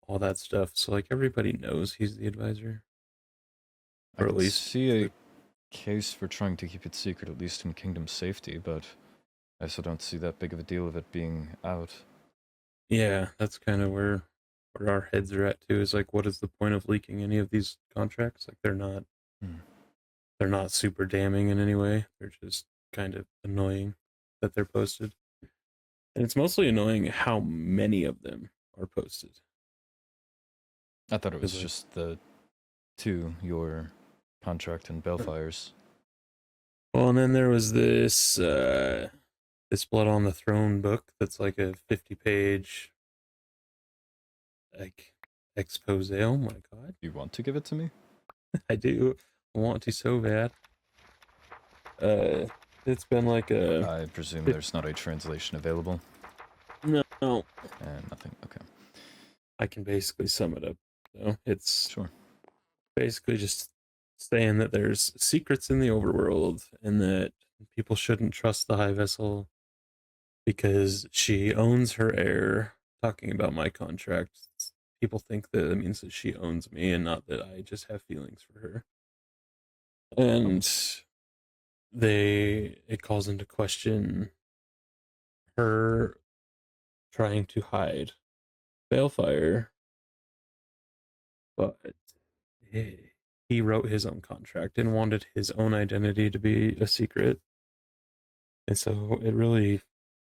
all that stuff. So like everybody knows he's the advisor. I Or at could least see a case for trying to keep it secret, at least in kingdom safety, but I also don't see that big of a deal of it being out. Yeah, that's kind of where our heads are at too. Is like, what is the point of leaking any of these contracts? Like they're not super damning in any way. They're just kind of annoying that they're posted. And it's mostly annoying how many of them are posted. I thought it was Is it- just the two, your contract and Balefire's. Well, and then there was this this Blood on the Throne book that's like a 50-page like expose. Oh my god. You want to give it to me? I do want to so bad. It's been like a I presume there's not a translation available. no. And nothing. Okay. I can basically sum it up. So it's Sure. basically just saying that there's secrets in the overworld and that people shouldn't trust the High Vessel because she owns her heir. Talking about my contract, people think that it means that she owns me and not that I just have feelings for her. And it calls into question her trying to hide Balefire, but he wrote his own contract and wanted his own identity to be a secret. And so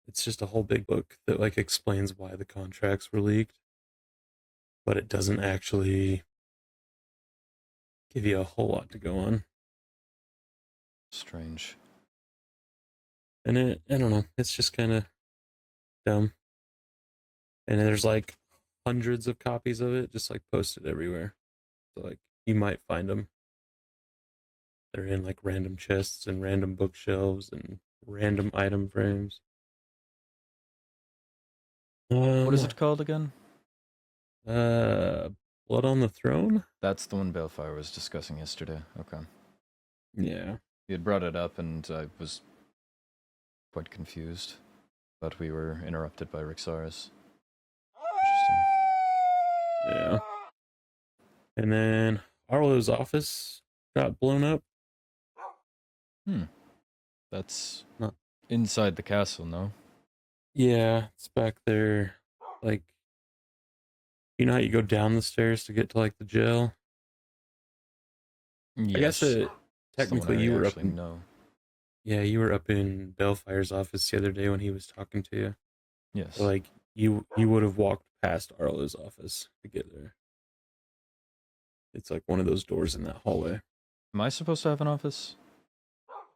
it's just a whole big book that like explains why the contracts were leaked, but it doesn't actually give you a whole lot to go on. Strange. And I don't know, it's just kind of dumb. And there's like hundreds of copies of it just like posted everywhere. So like you might find them. They're in like random chests and random bookshelves and random item frames. What is it called again? Blood on the Throne? That's the one Balefire was discussing yesterday. Okay. Yeah. He had brought it up and I was quite confused, but we were interrupted by Rixaris. Interesting. Yeah. And then Arlo's office got blown up. That's Not- inside the castle, no? Yeah, it's back there. Like, you know how you go down the stairs to get to like the jail? Yes. I guess It's the one technically I you were up actually in, know. yeah, you were up in Balefire's office the other day when he was talking to you. Yes. So, like, you would have walked past Arlo's office to get there. It's like one of those doors in that hallway. Am I supposed to have an office?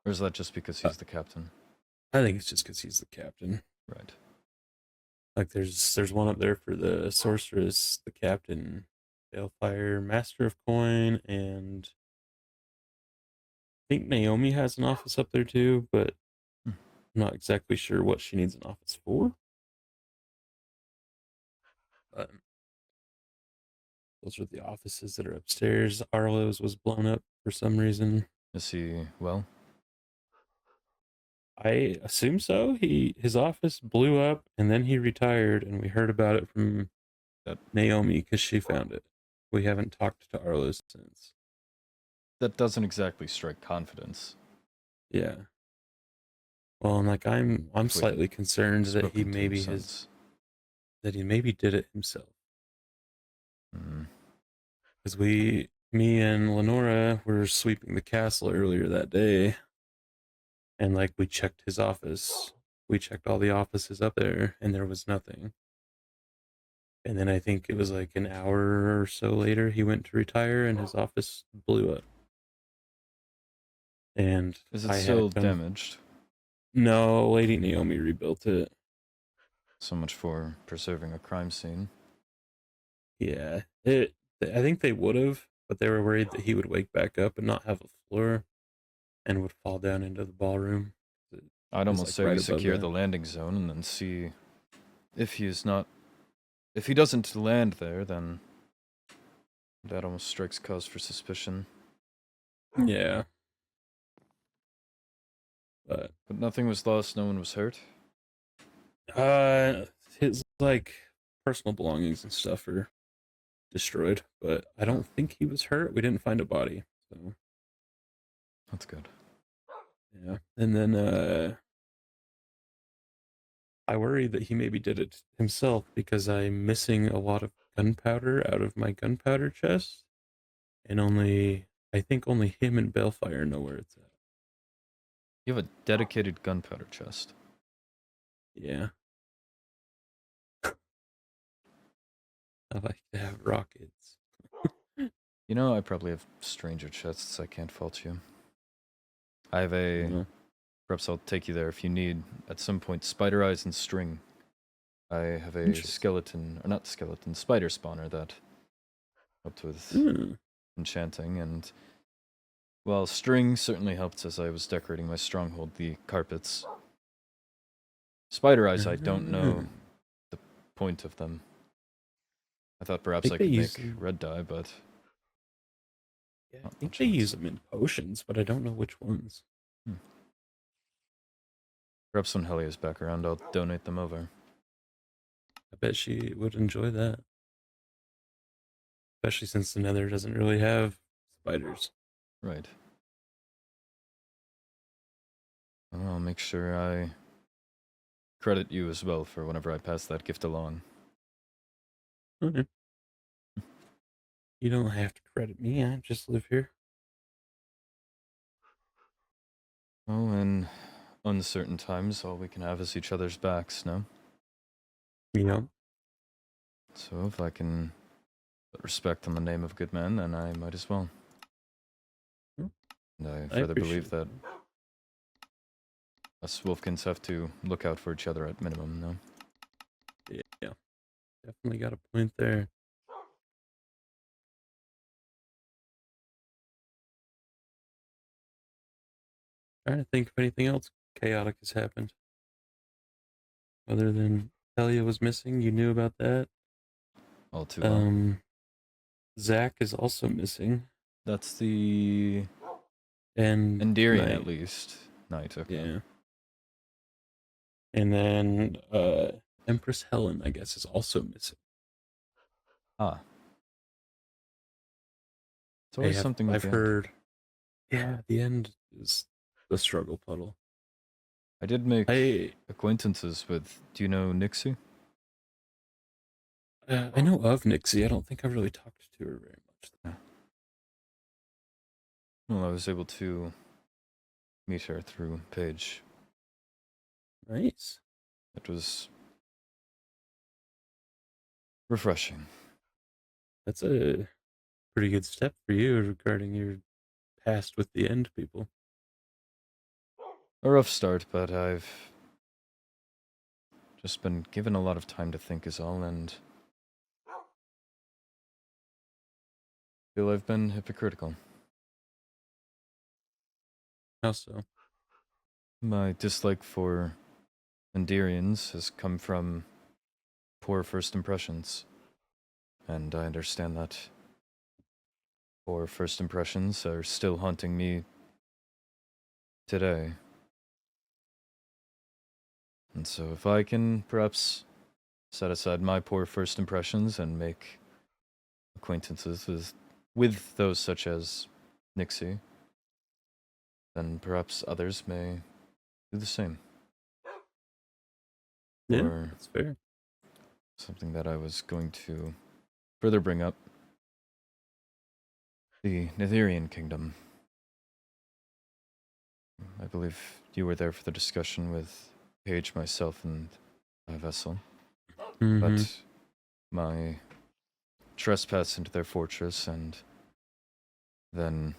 Or is that just because he's the captain? I think it's just because he's the captain. Right. Like, there's one up there for the sorceress, the captain, Balefire, Master of Coin, and I think Naomi has an office up there too, but Hmm. I'm not exactly sure what she needs an office for. But those are the offices that are upstairs. Arlo's was blown up for some reason. Is he well? I assume so. His office blew up, and then he retired, and we heard about it from Naomi because she found it. We haven't talked to Arlo since. That doesn't exactly strike confidence. Yeah. Well, and like I'm slightly concerned that he Spoken to maybe since. did it himself. Hmm. Because me and Lenora were sweeping the castle earlier that day, and like we checked his office. We checked all the offices up there, and there was nothing. And then I think it was like an hour or so later, he went to retire, and his office blew up. And Is it still damaged? No, Lady Naomi rebuilt it. So much for preserving a crime scene. Yeah, I think they would have, but they were worried that he would wake back up and not have a floor, and would fall down into the ballroom. I'd almost like say right we above secure that. the landing zone and then see if he doesn't land there, then that almost strikes cause for suspicion. Yeah. But nothing was lost, no one was hurt. his like personal belongings and stuff are destroyed, but I don't think he was hurt. We didn't find a body, so That's good. yeah. And then I worry that he maybe did it himself because I'm missing a lot of gunpowder out of my gunpowder chest, and I think only him and Balefire know where it's at. You have a dedicated gunpowder chest. Yeah. I like to have rockets. You know, I probably have stranger chests. I can't fault you. I have a... Mhm. Perhaps I'll take you there if you need, at some point, spider eyes and string. I have a Interesting. skeleton, or not skeleton, spider spawner that helped with Hmm. enchanting, and... Well, string certainly helped as I was decorating my stronghold, the carpets. Spider eyes, I don't know the point of them. I thought perhaps I think they could use make them- red dye, but... Yeah, I not think much they else. use them in potions, but I don't know which ones. Perhaps when Helia's back around, I'll donate them over. I bet she would enjoy that. Especially since the Nether doesn't really have spiders. Right. Well, I'll make sure I credit you as well for whenever I pass that gift along. Okay. You don't have to credit me, I just live here. Oh, in uncertain times, all we can have is each other's backs, no? Yeah. So if I can put respect on the name of a good man, then I might as well. Hmm. And I I further believe appreciate that us Wolfkins have to look out for each other at minimum, no? Yeah. Definitely got a point there. Trying to think if anything else chaotic has happened. Other than Helia was missing, you knew about that. All too well. Zach is also missing. That's the And Endearing, Knight. at least. Knight, okay. Yeah. And then Empress Helen, I guess, is also missing. Ah. It's always something with I've the end. heard. Yeah, the end is the struggle puddle. I did make acquaintances with, do you know Nixie? I know of Nixie. I don't think I've really talked to her very much. Well, I was able to meet her through Paige. Nice. It was refreshing. That's a pretty good step for you regarding your past with the End people. A rough start, but I've just been given a lot of time to think is all, and feel I've been hypocritical. How so? My dislike for Endirians has come from poor first impressions, and I understand that poor first impressions are still haunting me today. And so if I can perhaps set aside my poor first impressions and make acquaintances with those such as Nixie, then perhaps others may do the same. Yeah, Or that's fair. something that I was going to further bring up. The Nithirian kingdom. I believe you were there for the discussion with Paige, myself, and my vessel. Mhm. But my trespass into their fortress and then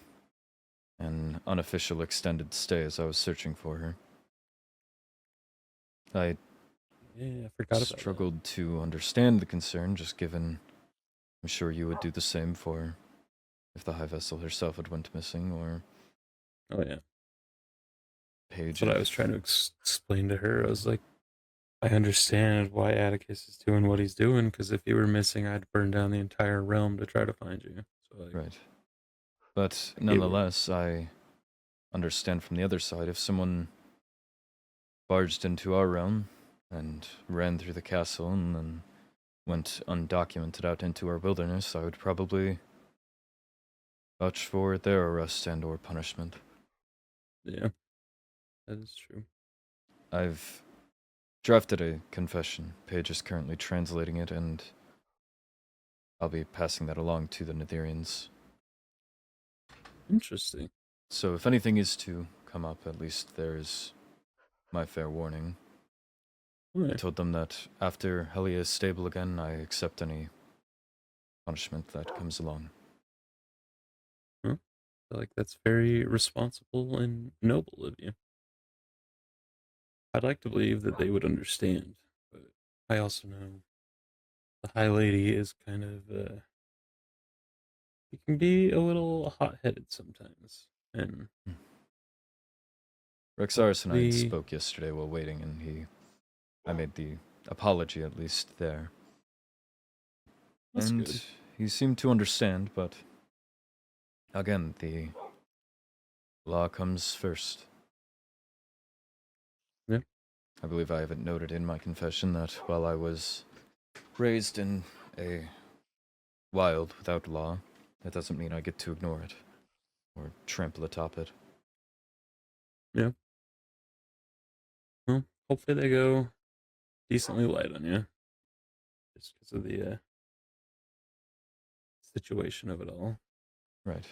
an unofficial extended stay as I was searching for her. I Yeah, I forgot about that. struggled to understand the concern, just given I'm sure you would do the same for if the High Vessel herself had went missing, or Oh yeah, Paige. that's what I was trying to explain to her. I was like, I understand why Atticus is doing what he's doing, because if you were missing, I'd burn down the entire realm to try to find you. So like, Right. But I get nonetheless, I understand from the other side, if someone barged into our realm and ran through the castle and then went undocumented out into our wilderness, I would probably vouch for their arrest and or punishment. yeah, that is true. I've drafted a confession. Paige is currently translating it, and I'll be passing that along to the Nithirians. Interesting. So if anything is to come up, at least there's my fair warning. I Right. told them that after Helia is stable again, I accept any punishment that comes along. I feel like that's very responsible and noble of you. I'd like to believe that they would understand, but I also know the High Lady is kind of, he can be a little hot-headed sometimes, and Rexaris and I had we- spoke yesterday while waiting, and I made the apology at least there. That's And good. he seemed to understand, but again, the law comes first. Yeah. I believe I have it noted in my confession that while I was raised in a wild without law, that doesn't mean I get to ignore it or trample atop it. Yeah. Well, hopefully they go decently light on you, just because of the situation of it all. Right.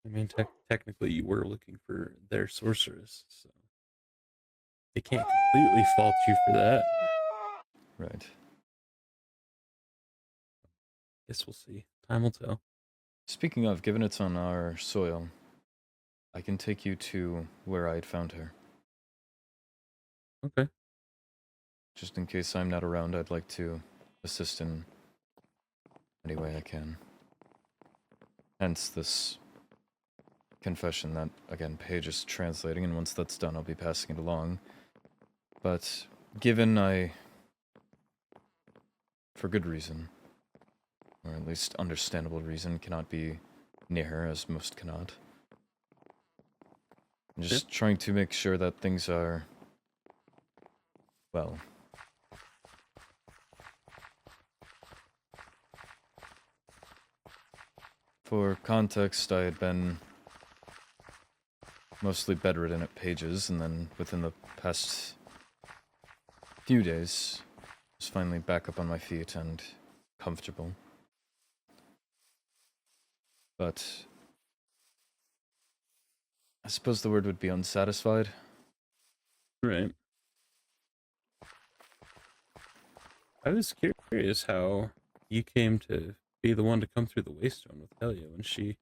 I mean, technically you were looking for their sorceress, so they can't completely fault you for that. Right. Guess we'll see. Time will tell. Speaking of, given it's on our soil, I can take you to where I had found her. Okay. Just in case I'm not around, I'd like to assist in any way I can. Hence this confession that, again, Paige is translating, and once that's done, I'll be passing it along. But given for good reason, or at least understandable reason, cannot be near her, as most cannot, I'm just trying to make sure that things are, well, for context, I had been mostly bedridden at Page's, and then within the past few days, was finally back up on my feet and comfortable. But I suppose the word would be unsatisfied. Right. I was curious how you came to be the one to come through the Waystone with Helia when she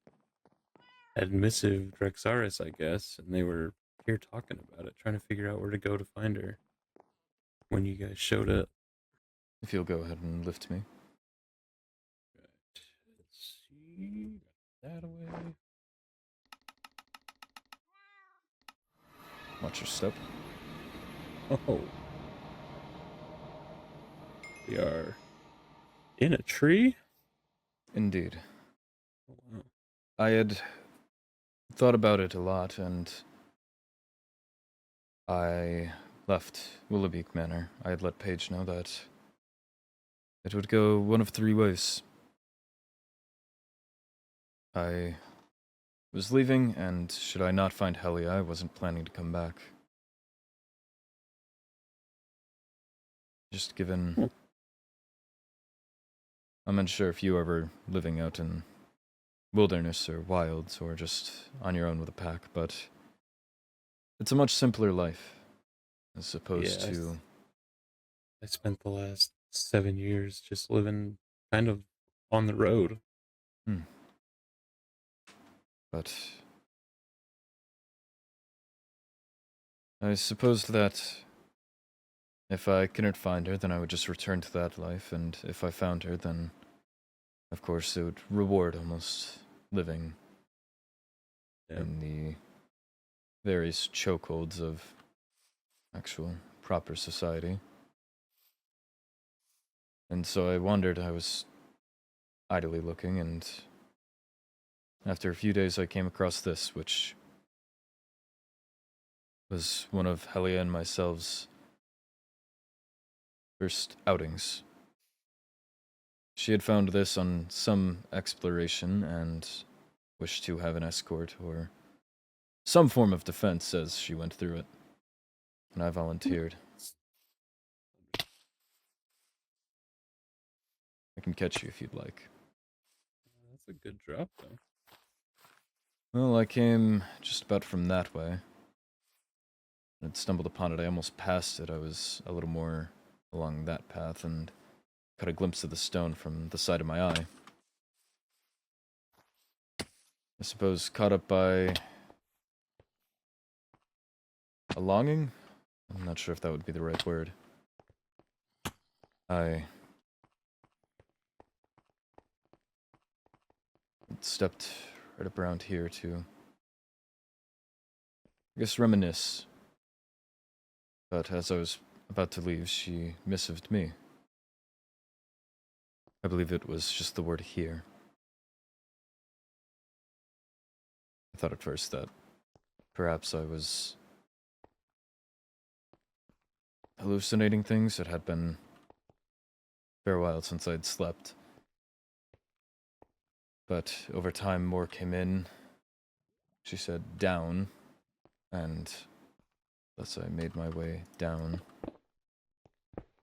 had missive Drexaris, I guess, and they were here talking about it, trying to figure out where to go to find her when you guys showed up. If you'll go ahead and lift me. Right. Let's see. Got that away. Watch your step. Oh. We are in a tree? Indeed. Oh, wow. I had thought about it a lot, and I left Willowbeak Manor. I had let Paige know that it would go one of three ways. I was leaving, and should I not find Helia, I wasn't planning to come back. Just given... I'm unsure if you ever living out in wilderness or wilds or just on your own with a pack, but it's a much simpler life as opposed to... I spent the last 7 years just living kind of on the road. But I supposed that if I couldn't find her, then I would just return to that life, and if I found her, then of course it would reward almost living in the various chokeholds of actual proper society. And so I wandered. I was idly looking, and after a few days I came across this, which was one of Helia and myself's first outings. She had found this on some exploration and wished to have an escort or some form of defense as she went through it. And I volunteered. I can catch you if you'd like. That's a good drop, though. Well, I came just about from that way. I'd stumbled upon it. I almost passed it. I was a little more along that path and caught a glimpse of the stone from the side of my eye. I suppose caught up by a longing? I'm not sure if that would be the right word. I stepped right up around here to, I guess, reminisce. But as I was about to leave, she missived me. I believe it was just the word here. I thought at first that perhaps I was hallucinating things. It had been a fair while since I'd slept. But over time, more came in. She said, down. And thus I made my way down.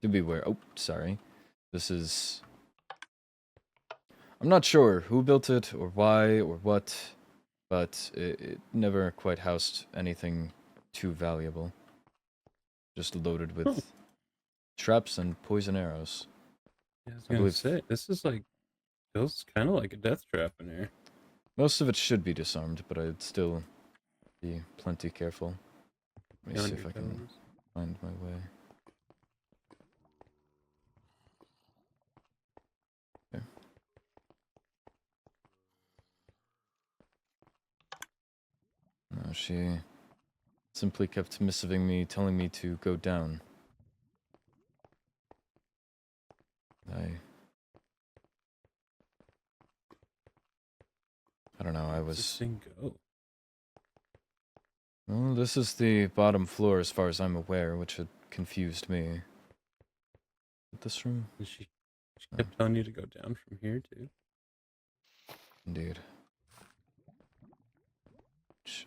Do beware. Oh, sorry. This is... I'm not sure who built it, or why, or what, but it never quite housed anything too valuable. Just loaded with traps and poison arrows. Yeah, I was gonna say, this is like, feels kind of like a death trap in here. Most of it should be disarmed, but I'd still be plenty careful. Let me see if I can find my way. There. No, she simply kept missiving me, telling me to go down. I don't know, I was... Where's this thing go? Well, this is the bottom floor as far as I'm aware, which had confused me. This room? And she kept telling you to go down from here, too? Indeed.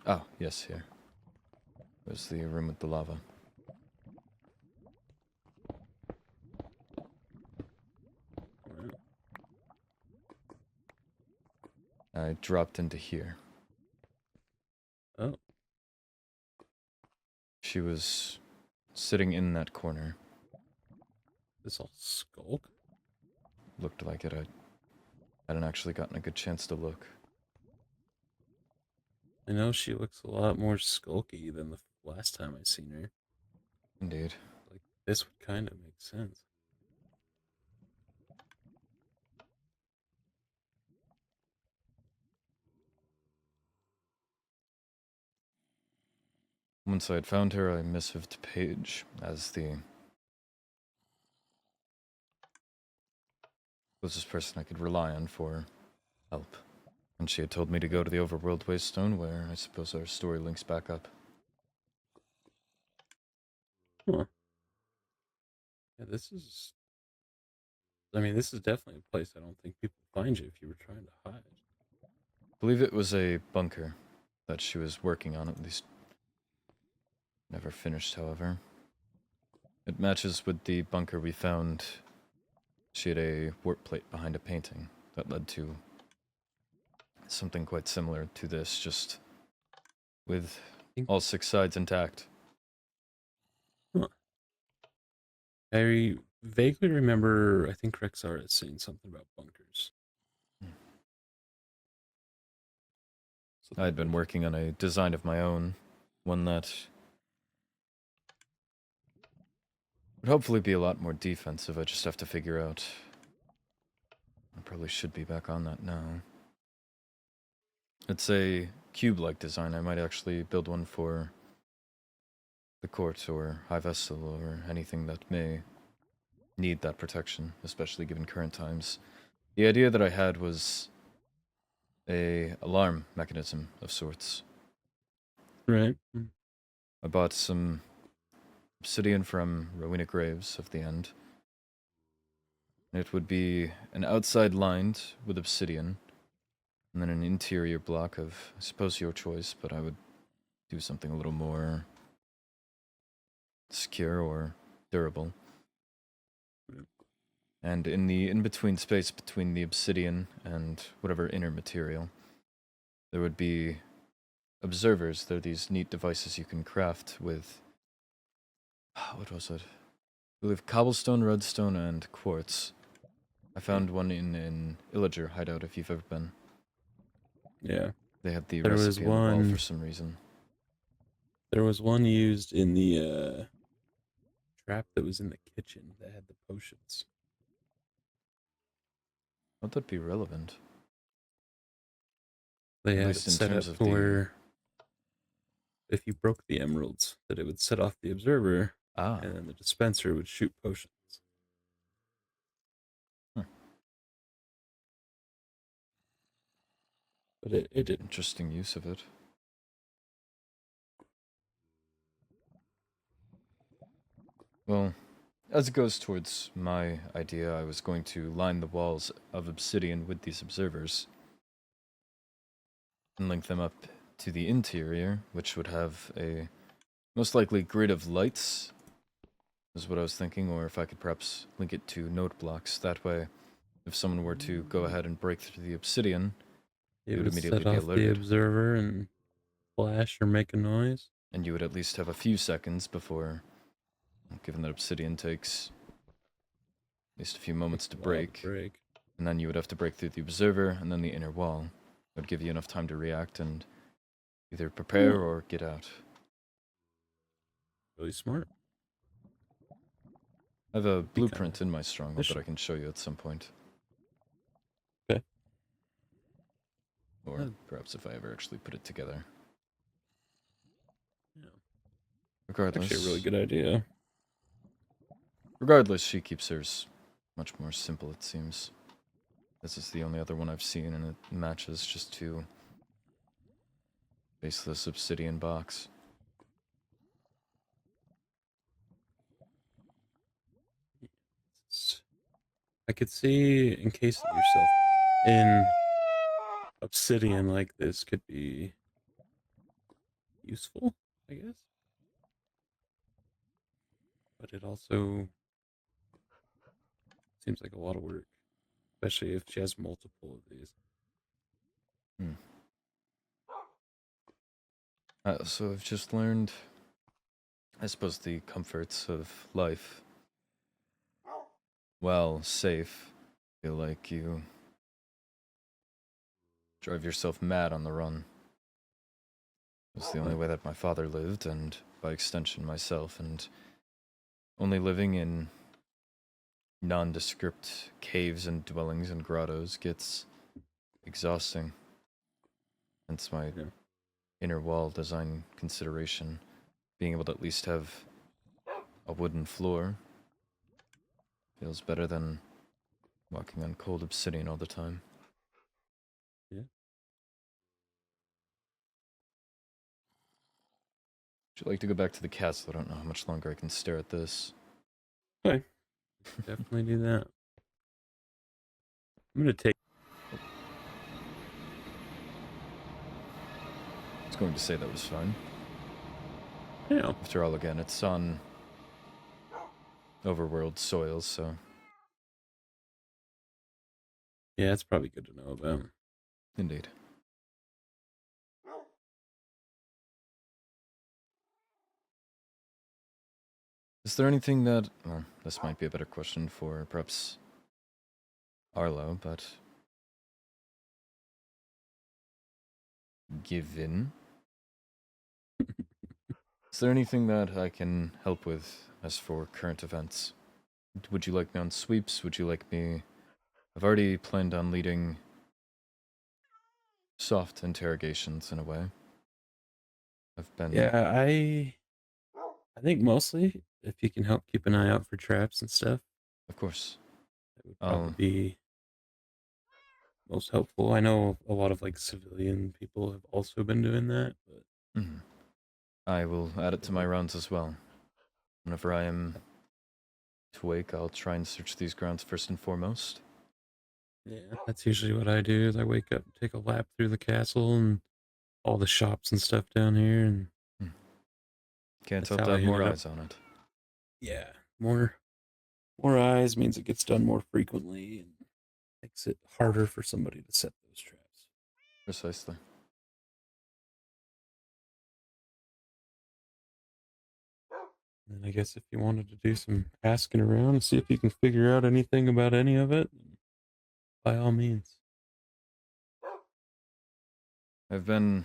Oh, yes, here. There's the room with the lava. Wow. I dropped into here. Oh. She was sitting in that corner. This all skulk? looked like it. I hadn't actually gotten a good chance to look. I know she looks a lot more skulky than the last time I seen her. Indeed. Like, this would kind of make sense. Once I had found her, I missived Paige as the closest person I could rely on for help. And she had told me to go to the Overworld Waystone, where I suppose our story links back up. Huh. Yeah, this is... I mean, this is definitely a place I don't think people find you if you were trying to hide. I believe it was a bunker that she was working on, at least. Never finished, however. It matches with the bunker we found. She had a warp plate behind a painting that led to something quite similar to this, just with all 6 sides intact. Huh. I vaguely remember, I think Rexar had saying something about bunkers. I had been working on a design of my own, one that would hopefully be a lot more defensive. I just have to figure out. I probably should be back on that now. It's a cube-like design. I might actually build one for the court or High Vessel or anything that may need that protection, especially given current times. The idea that I had was a alarm mechanism of sorts. Right. I bought some obsidian from Rowena Graves of the End. It would be an outside lined with obsidian, and then an interior block of, I suppose, your choice, but I would do something a little more secure or durable. And in the in-between space between the obsidian and whatever inner material, there would be observers. They're these neat devices you can craft with, what was it? I believe cobblestone, redstone, and quartz. I found one in Illager hideout, if you've ever been. Yeah. They had the There was recipe on the wall one- for some reason. There was one used in the trap that was in the kitchen that had the potions. Would that be relevant? They At had it least in set terms up of the- for if you broke the emeralds, that it would set off the observer, Ah, and then the dispenser would shoot potions. But it didn't. interesting use of it. Well, as it goes towards my idea, I was going to line the walls of obsidian with these observers and link them up to the interior, which would have a most likely grid of lights, is what I was thinking, or if I could perhaps link it to note blocks. That way, if someone were to go ahead and break through the obsidian, It would would immediately set be off the alerted. observer and flash or make a noise. and you would at least have a few seconds before, given that obsidian takes at least a few moments to Takes a while break, and then you would have to break through the observer and then the inner wall. It would give you enough time to react and either prepare or get out. Really smart. I have a Be blueprint kinda in my stronghold that I can show you at some point. Okay. Or Yeah. perhaps if I ever actually put it together. Yeah. Regardless, Actually, a really good idea. Regardless, she keeps hers much more simple, it seems. This is the only other one I've seen, and it matches just to faceless obsidian box. I could see encasing yourself in obsidian like this could be useful, I guess. But it also seems like a lot of work, especially if she has multiple of these. So I've just learned, I suppose, the comforts of life. Well, safe, feel like you drive yourself mad on the run. It was the only way that my father lived, and by extension myself, and only living in nondescript caves and dwellings and grottos gets exhausting. Hence my inner wall design consideration. Being able to at least have a wooden floor feels better than walking on cold obsidian all the time. Yeah. Would you like to go back to the castle? I don't know how much longer I can stare at this. Okay. Definitely do that. I'm gonna take. I was going to say that was fine. Yeah. After all, again, it's on overworld soil, so... Yeah, it's probably good to know about. Indeed. Is there anything that... Well, this might be a better question for, perhaps, Arlo, but... Given... Is there anything that I can help with as for current events? Would you like me on sweeps? Would you like me... I've already planned on leading soft interrogations in a way. I've been... Yeah, I think mostly if you can help keep an eye out for traps and stuff, Of course. that would probably be most helpful. I know a lot of like civilian people have also been doing that, but Mhm. I will add it to my rounds as well. Whenever I am to wake, I'll try and search these grounds first and foremost. yeah, that's usually what I do. Is I wake up, take a lap through the castle and all the shops and stuff down here, and Can't That's help how to I have more ended up. eyes on it. yeah, more eyes means it gets done more frequently and makes it harder for somebody to set those traps. Precisely. And I guess if you wanted to do some asking around and see if you can figure out anything about any of it, by all means. I've been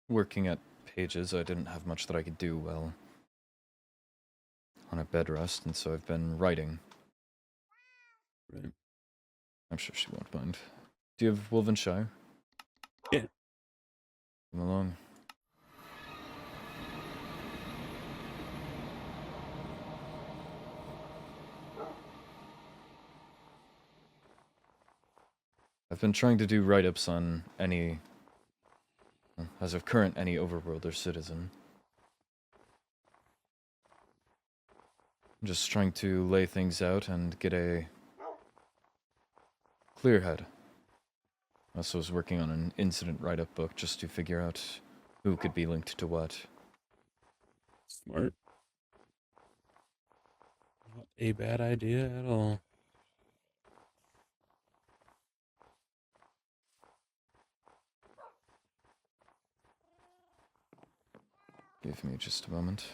working at pages. I didn't have much that I could do well on a bed rest, and so I've been writing. Right. I'm sure she won't mind. Do you have Wolvenshire? Yeah. Come along. I've been trying to do write-ups on any, as of current, any overworld or citizen. I'm just trying to lay things out and get a clear head. I also was working on an incident write-up book just to figure out who could be linked to what. Smart. Not a bad idea at all. Give me just a moment.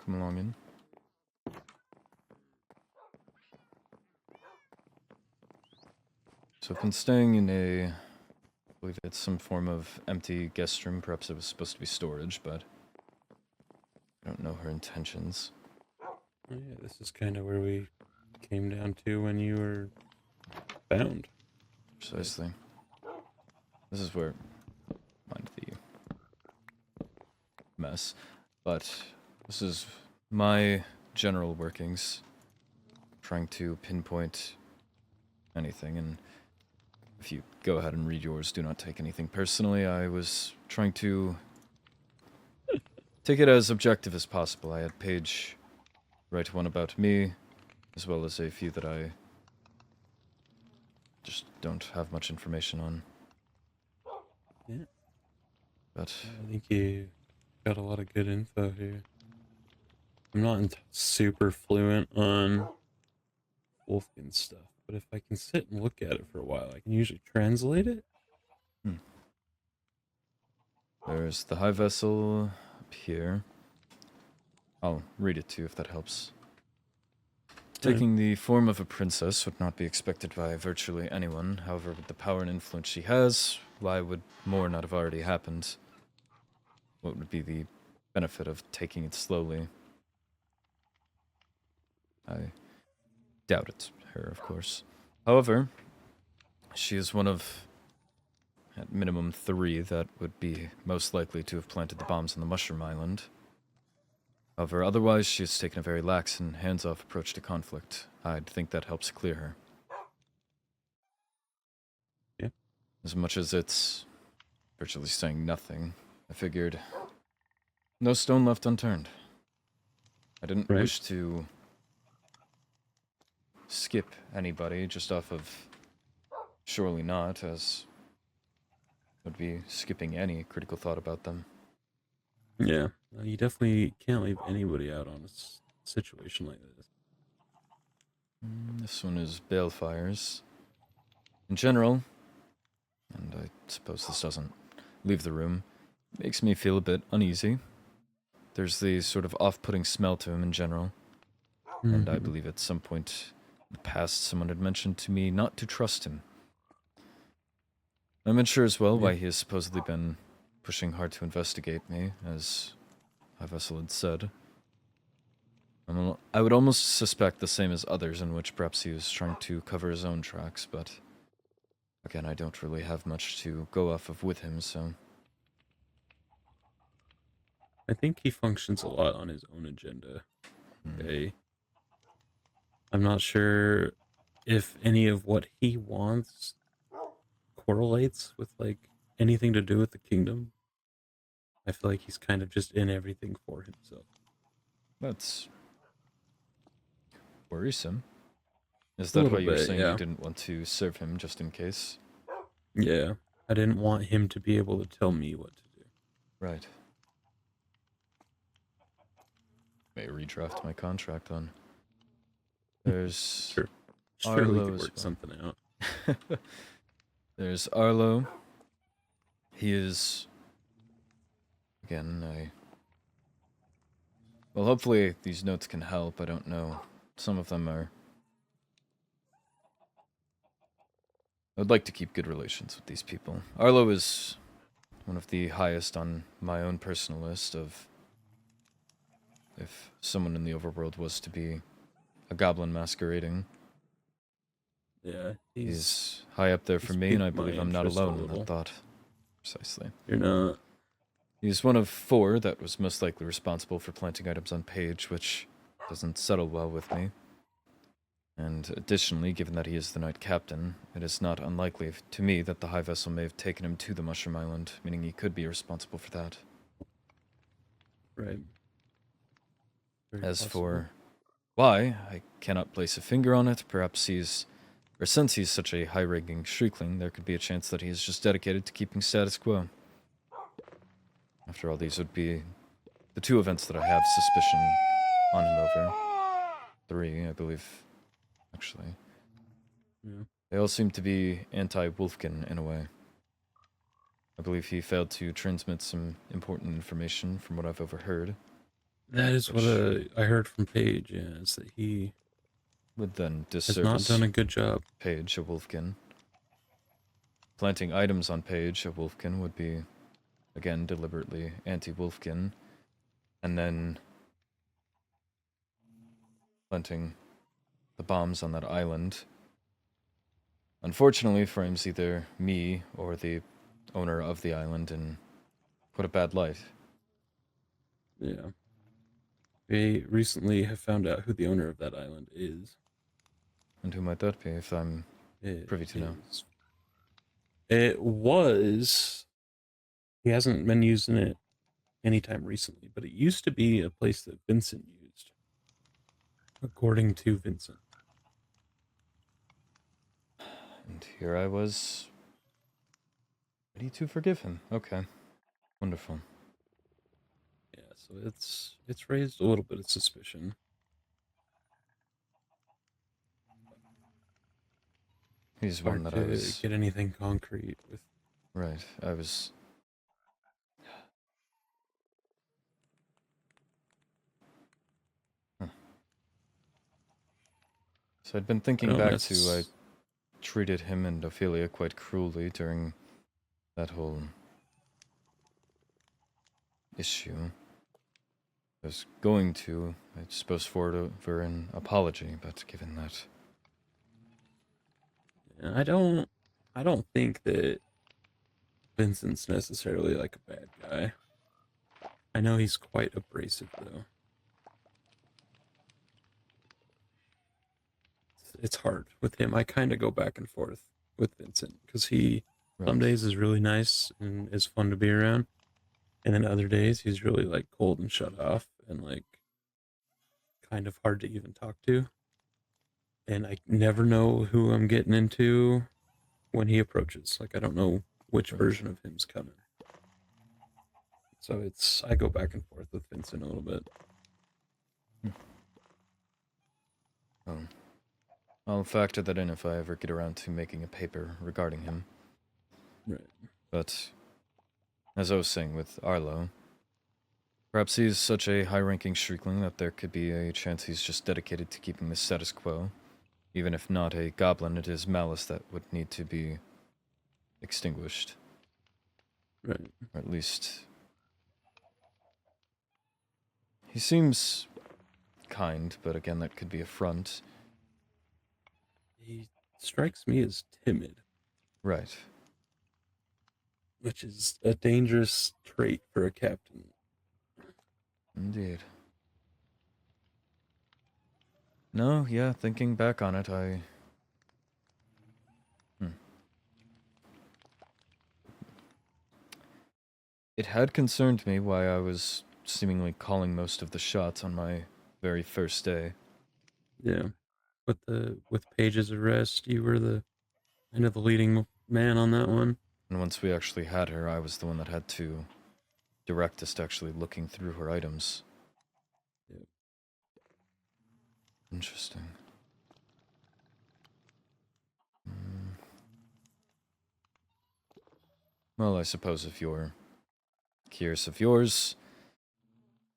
Come along in. So I've been staying in I believe it's some form of empty guest room. Perhaps it was supposed to be storage, but I don't know her intentions. Oh, yeah, this is kind of where we came down to when you were found. Precisely. This is where, mind the mess, but this is my general workings. Trying to pinpoint anything, and if you go ahead and read yours, do not take anything personally. I was trying to take it as objective as possible. I had Paige write one about me, as well as a few that I just don't have much information on. Yeah. But I think you got a lot of good info here. I'm not super fluent on Wolfkin stuff, but if I can sit and look at it for a while, I can usually translate it. There's the high vessel up here. I'll read it to you if that helps. Taking the form of a princess would not be expected by virtually anyone. However, with the power and influence she has, why would more not have already happened? What would be the benefit of taking it slowly? I doubt it's her, of course. However, she is one of, at minimum, 3 that would be most likely to have planted the bombs on the Mushroom Island. However, otherwise, she has taken a very lax and hands-off approach to conflict. I'd think that helps clear her. Yeah. As much as it's virtually saying nothing, I figured no stone left unturned. I didn't wish to skip anybody just off of surely not, as would be skipping any critical thought about them. Yeah, you definitely can't leave anybody out on a situation like this. This one is Balefires. In general, and I suppose this doesn't leave the room, makes me feel a bit uneasy. There's the sort of off-putting smell to him in general, and I believe at some point in the past someone had mentioned to me not to trust him. I'm unsure as well why he has supposedly been pushing hard to investigate me, as High Vessel had said. I would almost suspect the same as others, in which perhaps he was trying to cover his own tracks, but again, I don't really have much to go off of with him, so... I think he functions a lot on his own agenda. Okay. I'm not sure if any of what he wants correlates with, like, anything to do with the kingdom. I feel like he's kind of just in everything for himself. That's worrisome. Is that why you were saying you didn't want to serve him just in case? Yeah. I didn't want him to be able to tell me what to do. Right. May redraft my contract then. There's Surely we Arlo could as work well. something out. There's Arlo. He is... Again, well, hopefully these notes can help. I don't know. Some of them are... I would like to keep good relations with these people. Arlo is one of the highest on my own personal list of if someone in the overworld was to be a goblin masquerading. Yeah, he's high up there for me, and I believe I'm not alone in that thought. Precisely. You're not. He's one of 4 that was most likely responsible for planting items on page, which doesn't settle well with me. And additionally, given that he is the Knight Captain, it is not unlikely to me that the High Vessel may have taken him to the Mushroom Island, meaning he could be responsible for that. Right. As for why, I cannot place a finger on it. Perhaps since he's such a high-ranking shriekling, there could be a chance that he is just dedicated to keeping status quo. After all, these would be the 2 events that I have suspicion on him over. 3, I believe, actually. Yeah. They all seem to be anti-Wolfkin in a way. I believe he failed to transmit some important information from what I've overheard. That is what I heard from Paige, yeah, is that he would then has disservice not done a good job. Paige, a Wolfkin. Planting items on Paige, a Wolfkin, would be, again, deliberately anti-Wolfkin. And then planting the bombs on that island, unfortunately, frames either me or the owner of the island in quite a bad light. Yeah. We recently have found out who the owner of that island is. And who might that be, if I'm privy to know? It was... He hasn't been using it anytime recently, but it used to be a place that Vincent used, according to Vincent. And here I was ready to forgive him. Okay. Wonderful. Yeah, so it's raised a little bit of suspicion. He's one hard that I to was... get anything concrete with. Right, I was... Huh. So I'd been thinking back to I treated him and Ophelia quite cruelly during that whole issue. I was going to, I suppose, forward over an apology, but given that... I don't think that Vincent's necessarily like a bad guy. I know he's quite abrasive though. It's hard with him. I kind of go back and forth with Vincent because he some days is really nice and is fun to be around, and then other days he's really like cold and shut off and like kind of hard to even talk to. And I never know who I'm getting into when he approaches. Like I don't know which version of him's coming. So I go back and forth with Vincent a little bit. Oh. I'll factor that in if I ever get around to making a paper regarding him. Right. But, as I was saying with Arlo, perhaps he's such a high-ranking shriekling that there could be a chance he's just dedicated to keeping the status quo. Even if not a goblin, it is malice that would need to be extinguished. Right. Or at least... He seems kind, but again, that could be a front. He strikes me as timid. Right. Which is a dangerous trait for a captain. Indeed. No, yeah, thinking back on it, It had concerned me why I was seemingly calling most of the shots on my very first day. Yeah. With Paige's arrest, you were the kind of the leading man on that one. And once we actually had her, I was the one that had to direct us to actually looking through her items. Yeah. Interesting. Well, I suppose if you're curious of yours...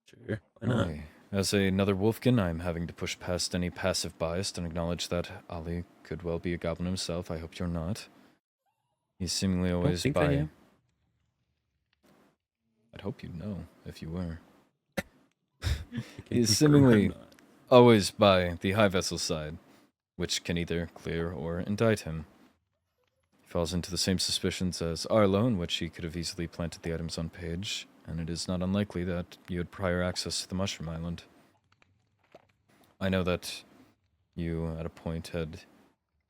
Sure, why not? As another Wolfkin, I'm having to push past any passive bias and acknowledge that Ali could well be a goblin himself. I hope you're not. He's seemingly always think I am. I'd hope you'd know if you were. I can He's confirm I'm seemingly not. always by the high vessel side, which can either clear or indict him. He falls into the same suspicions as Arlo, in which he could have easily planted the items on Paige, and it is not unlikely that you had prior access to the Mushroom Island. I know that you, at a point, had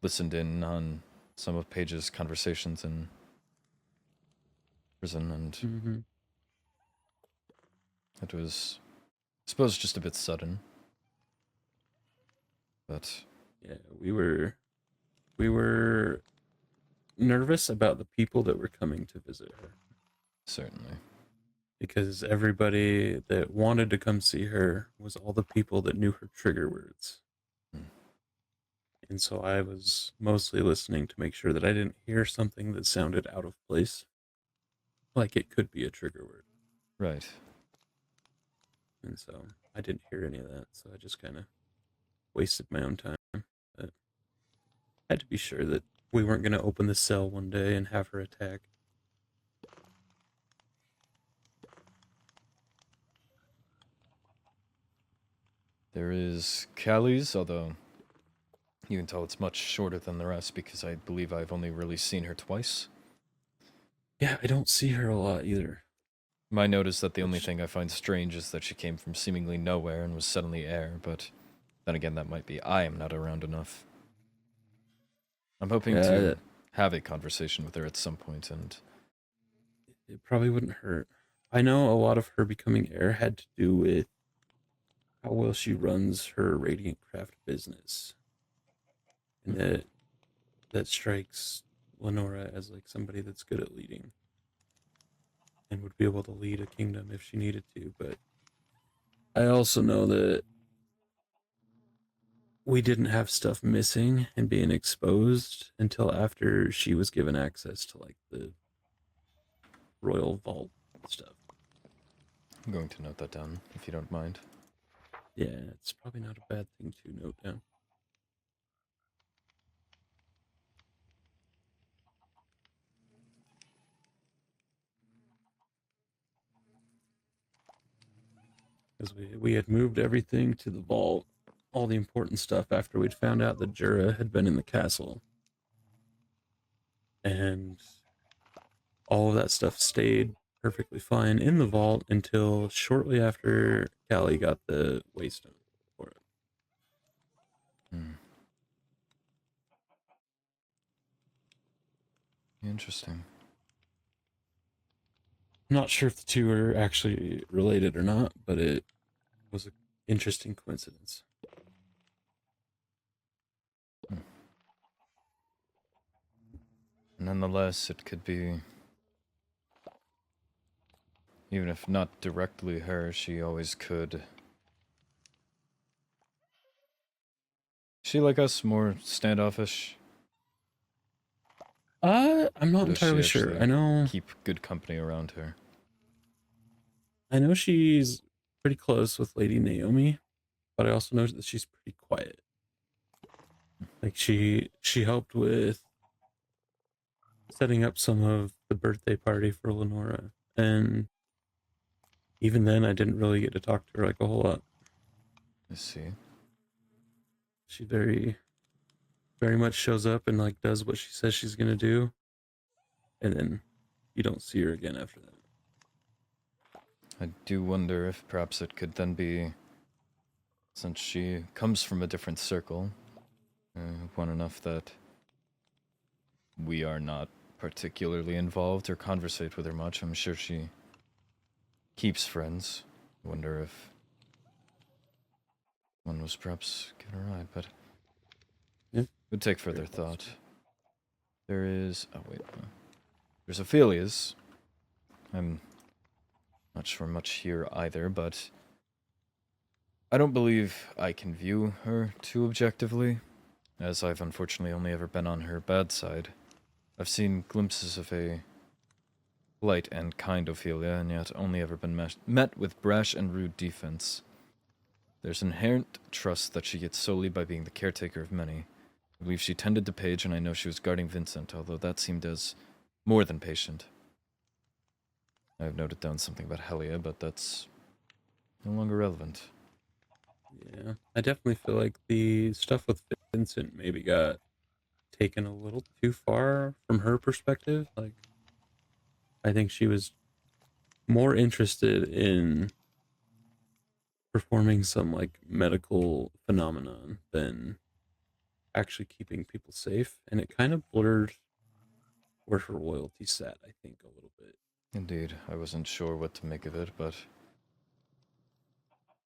listened in on some of Paige's conversations in prison, and it was, I suppose, just a bit sudden. But Yeah, we were nervous about the people that were coming to visit her. certainly. Because everybody that wanted to come see her was all the people that knew her trigger words. And so I was mostly listening to make sure that I didn't hear something that sounded out of place. Like it could be a trigger word. Right. And so I didn't hear any of that. So I just kind of wasted my own time. But I had to be sure that we weren't going to open the cell one day and have her attack. There is Callie's, although you can tell it's much shorter than the rest because I believe I've only really seen her twice. Yeah, I don't see her a lot either. My note is that the only thing I find strange is that she came from seemingly nowhere and was suddenly air, but then again, that might be I am not around enough. I'm hoping to have a conversation with her at some point, and it probably wouldn't hurt. I know a lot of her becoming air had to do with how well she runs her Radiant Craft business. And that strikes Lenora as like somebody that's good at leading and would be able to lead a kingdom if she needed to. But I also know that we didn't have stuff missing and being exposed until after she was given access to like the royal vault stuff. I'm going to note that down, if you don't mind. Yeah, it's probably not a bad thing to note down. Because we had moved everything to the vault, all the important stuff, after we'd found out that Jura had been in the castle. And all of that stuff stayed perfectly fine in the vault until shortly after Callie got the waystone for it. Interesting. I'm not sure if the two are actually related or not, but it was an interesting coincidence. Nonetheless, it could be, even if not directly her, she always could. Is she like us, more standoffish? I'm not Or does she entirely sure. actually I know keep good company around her. she's pretty close with Lady Naomi, but I also know that she's pretty quiet. Like she helped with setting up some of the birthday party for Lenora, and even then I didn't really get to talk to her like a whole lot. I see. She very much shows up and like does what she says she's gonna do, and then you don't see her again after that. I do wonder if perhaps it could then be, since she comes from a different circle, one enough that we are not particularly involved or conversate with her much. I'm sure she keeps friends. Wonder if one was perhaps giving her a ride, but yeah, would take further thought. There is, oh wait, there's Ophelia's. I'm not sure much here either, but I don't believe I can view her too objectively, as I've unfortunately only ever been on her bad side. I've seen glimpses of a polite and kind Ophelia, and yet only ever been met with brash and rude defense. There's inherent trust that she gets solely by being the caretaker of many. I believe she tended to Paige, and I know she was guarding Vincent, although that seemed as more than patient. I have noted down something about Helia, but that's no longer relevant. Yeah, I definitely feel like the stuff with Vincent maybe got taken a little too far from her perspective. Like, I think she was more interested in performing some like medical phenomenon than actually keeping people safe, and it kind of blurred where her loyalty sat, I think, a little bit. Indeed, I wasn't sure what to make of it, but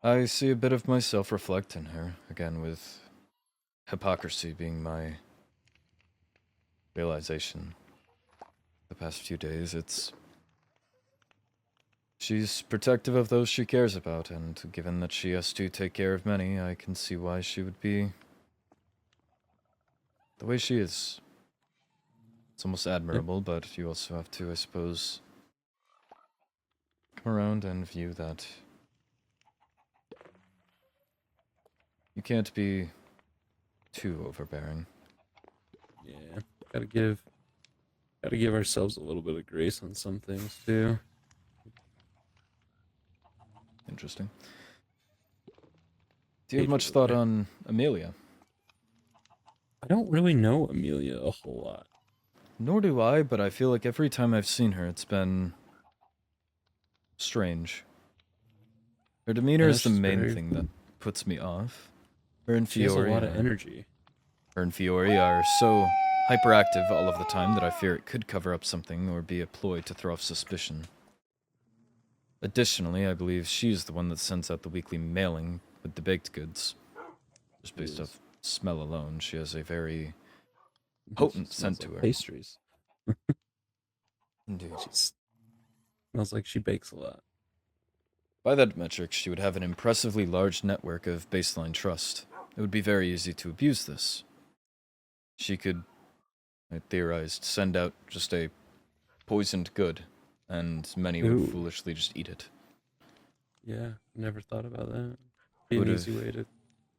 I see a bit of myself reflect in her, again with hypocrisy being my realization. The past few days, she's protective of those she cares about, and given that she has to take care of many, I can see why she would be the way she is. It's almost admirable, but you also have to, I suppose, come around and view that you can't be too overbearing. Yeah, gotta give ourselves a little bit of grace on some things too. Interesting. Do you have much thought on Amelia? I don't really know Amelia a whole lot. Nor do I, but I feel like every time I've seen her, it's been strange. Her demeanor is the main thing that puts me off. Her and She has a Fiore lot of energy. Her and Fiore are so hyperactive all of the time that I fear it could cover up something or be a ploy to throw off suspicion. Additionally, I believe she's the one that sends out the weekly mailing with the baked goods. Just based off smell alone, she has a very potent scent to her. Pastries. Indeed. She smells like she bakes a lot. By that metric, she would have an impressively large network of baseline trust. it would be very easy to abuse this. She could, I theorized, send out just a poisoned good, and many would Ooh. foolishly just eat it. Yeah, never thought about that. Be Would an have- easy way to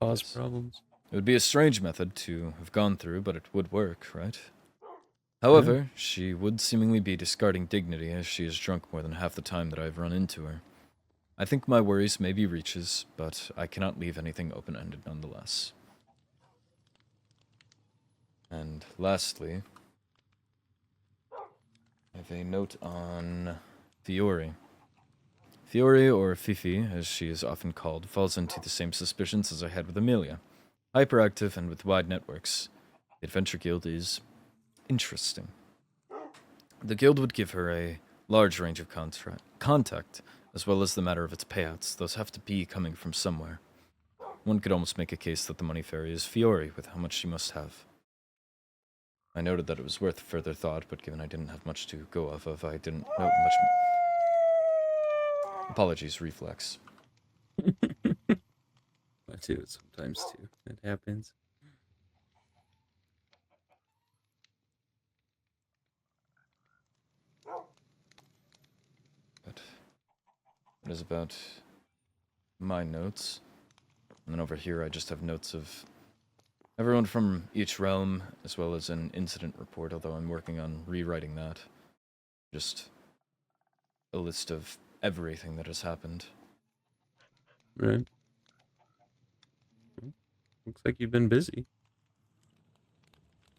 cause yes. problems. It would be a strange method to have gone through, but it would work, right? However, she would seemingly be discarding dignity as she is drunk more than half the time that I've run into her. I think my worries may be reaches, but I cannot leave anything open-ended nonetheless. And lastly, I have a note on Fiore. Fiore, or Fifi, as she is often called, falls into the same suspicions as I had with Amelia. Hyperactive and with wide networks. The Adventure Guild is interesting. The guild would give her a large range of contact, as well as the matter of its payouts. Those have to be coming from somewhere. One could almost make a case that the money fairy is Fiore, with how much she must have. I noted that it was worth further thought, but given I didn't have much to go off of, I didn't note much. Apologies, reflex. I do it sometimes too. It happens. But that is about my notes. And then over here I just have notes of everyone from each realm, as well as an incident report, although I'm working on rewriting that. Just a list of everything that has happened. Right. Looks like you've been busy.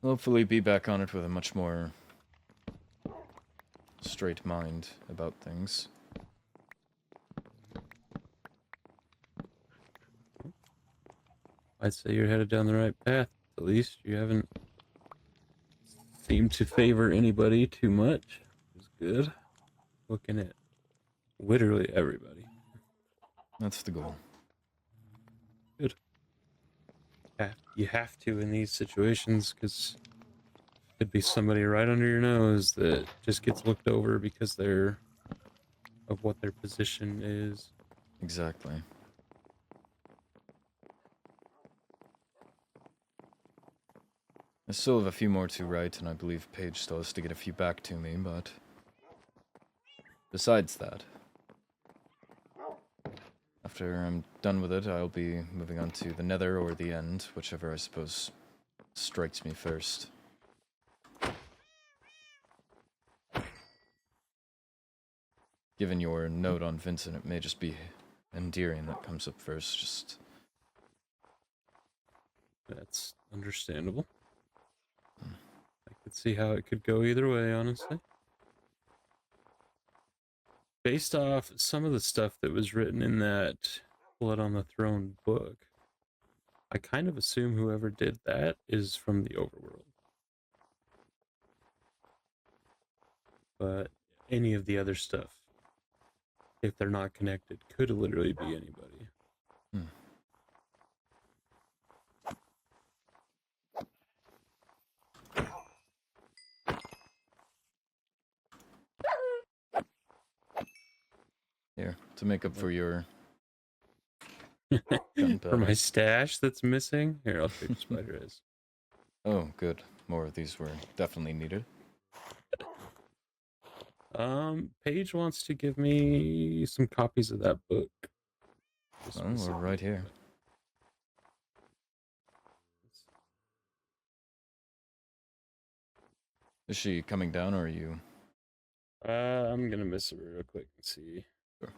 Hopefully be back on it with a much more straight mind about things. I'd say you're headed down the right path. At least you haven't seemed to favor anybody too much. It's good. Looking at literally everybody. That's the goal. Good. Yeah, you have to in these situations, because could be somebody right under your nose that just gets looked over because they're of what their position is. Exactly. I still have a few more to write, and I believe Paige still has to get a few back to me, but besides that, after I'm done with it, I'll be moving on to the Nether or the End, whichever I suppose strikes me first. Given your note on Vincent, it may just be Endirian that comes up first, just... That's understandable. I could see how it could go either way, honestly. Based off some of the stuff that was written in that Blood on the Throne book, I kind of assume whoever did that is from the overworld. But any of the other stuff, if they're not connected, could literally be anybody. Here, to make up for your... For my stash that's missing? Here, I'll take the spider eyes. Oh, good. More of these were definitely needed. Paige wants to give me some copies of that book. Well, we're right here. Is she coming down, or are you... I'm gonna miss her real quick and see. Sure.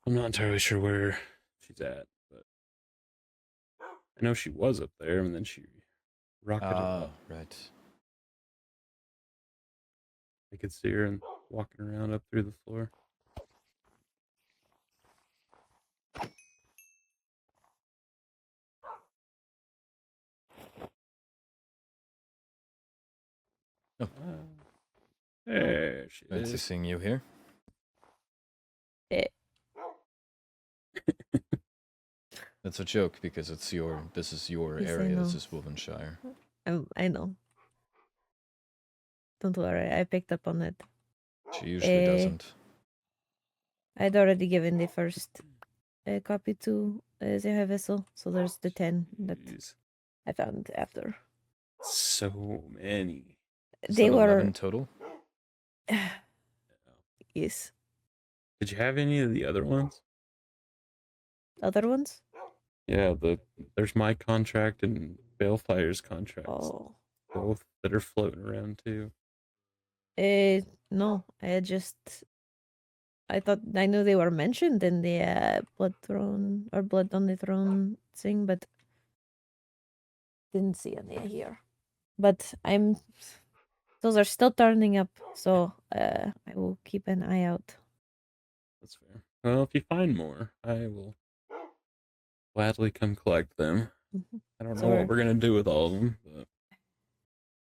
I'm not entirely sure where she's at, but I know she was up there, and then she rocketed up. Right. I could see her and walking around up through the floor. Oh. There she Nice to is. seeing you here. That's a joke because it's your... This is your Yes, I area. This know. is Wolvenshire. I know. Don't worry, I picked up on it. She usually Eh, doesn't. I'd already given the first copy to the high vessel, so there's the 10 that Jeez. I found after. So many. Is They that were 11 total? yes. Did you have any of the other ones? Other ones? Yeah, there's my contract and Balefire's contracts. Oh. Both that are floating around too. No, I thought I knew they were mentioned in the Blood Throne or Blood on the Throne thing, but didn't see any here. But those are still turning up, so I will keep an eye out. That's fair. Well, if you find more, I will gladly come collect them. Mhm. I don't know So what we're gonna do with all of them, but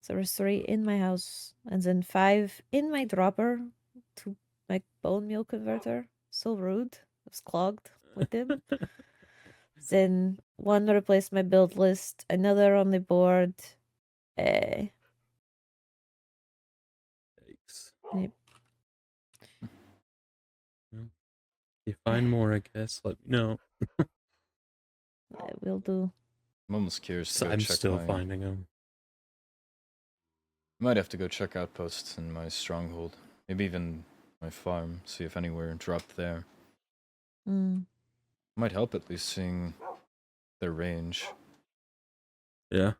So there's 3 in my house, and then 5 in my dropper to my bone meal converter. So rude. It was clogged with them. Then 1 replaced my build list, another on the board. Uh, yikes. Yep. Well, if you find more, I guess let me know. I will do. I'm almost curious to go I'm check still my... finding them. Might have to go check outposts in my stronghold. Maybe even my farm, see if anywhere dropped there. Mm, Might help at least seeing their range. Yeah.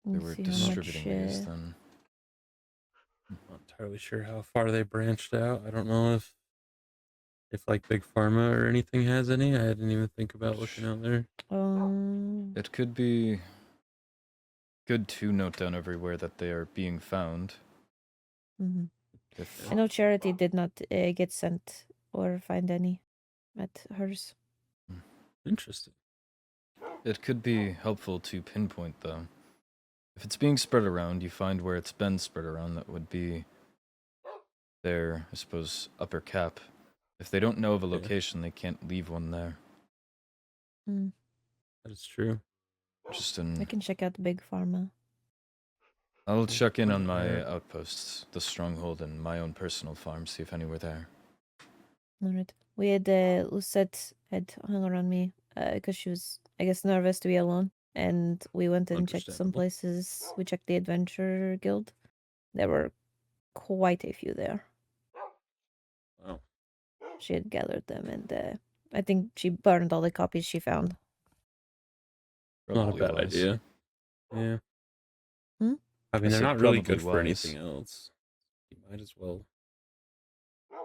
They let's were see how distributing much, these then. Not entirely sure how far they branched out. I don't know if like Big Pharma or anything has any. I didn't even think about looking out there. It could be good to note down everywhere that they are being found. mhm. If I know Charity did not get sent or find any at hers. Interesting. it could be helpful to pinpoint though. If it's being spread around, you find where it's been spread around, that would be their, I suppose, upper cap. If they don't know of a Yeah. location, they can't leave one there. Mm. That is true. Just I in... can check out Big Pharma. I'll check in Why on not? my outposts, the stronghold, and my own personal farm, see if anywhere there. Alright. We had Lucette had hung around me because she was, I guess, nervous to be alone. And we went and checked some Understandable. places. We checked the Adventure Guild. There were quite a few there. Wow. She had gathered them, and I think she burned all the copies she found. Not a Probably bad wise. idea. Yeah. Hmm? I mean, I they're said not really probably good for wise. anything else. You might as well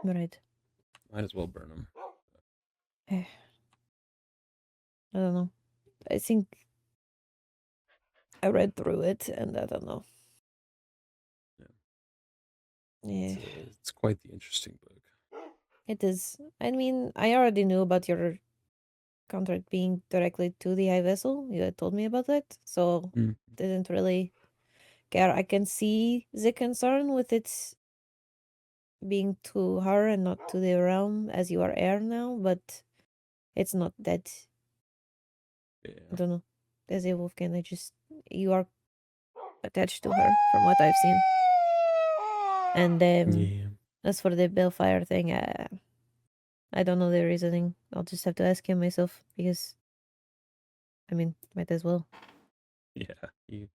Right. burn them. I don't know. I think I read through it, and I don't know. Yeah. It's quite the interesting book. It is. I mean, I already knew about your contract being directly to the high vessel. You had told me about that, so Mm. didn't really care. I can see the concern with it being to her and not to the realm, as you are heir now, but it's not that. I Yeah. don't know. As a Wolfgang, you are attached to her, from what I've seen. And Yeah. as for the Balefire thing, I don't know the reasoning. I'll just have to ask him myself because, I mean, might as well. Yeah. You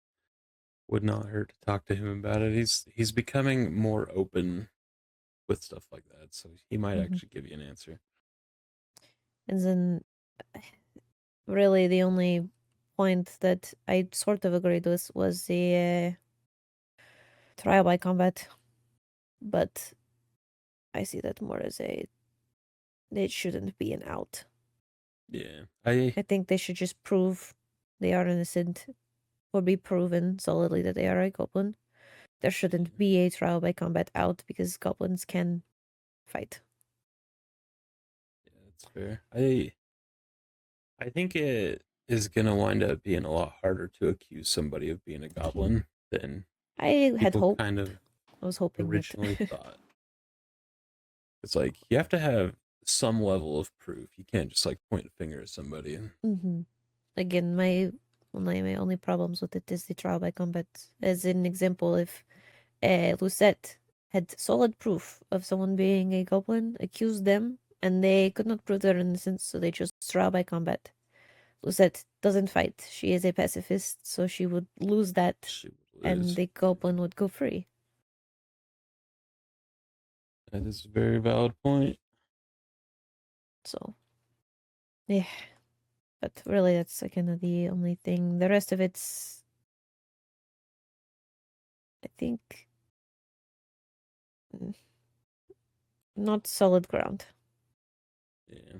would not hurt to talk to him about it. He's becoming more open with stuff like that, so he might Mhm. actually give you an answer. And then, really, the only point that I sort of agreed with was the trial by combat. But I see that more as it shouldn't be an out. Yeah. I think they should just prove they are innocent or be proven solidly that they are a goblin. There shouldn't be a trial by combat out because goblins can fight. Yeah, that's fair. I think it is gonna wind up being a lot harder to accuse somebody of being a goblin than I had people hope. kind of I was hoping originally that. thought. It's like you have to have some level of proof. You can't just like point a finger at somebody and Mm-hmm. Again, my only problems with it is the trial by combat. As an example, if Lucette had solid proof of someone being a goblin, accused them, and they could not prove their innocence, so they chose trial by combat. Lucette doesn't fight. She is a pacifist, so she would lose that, She would and lose. the goblin would go free. That is a very valid point. So, yeah. But really, that's kind of the only thing. The rest of it's, I think, not solid ground. Yeah.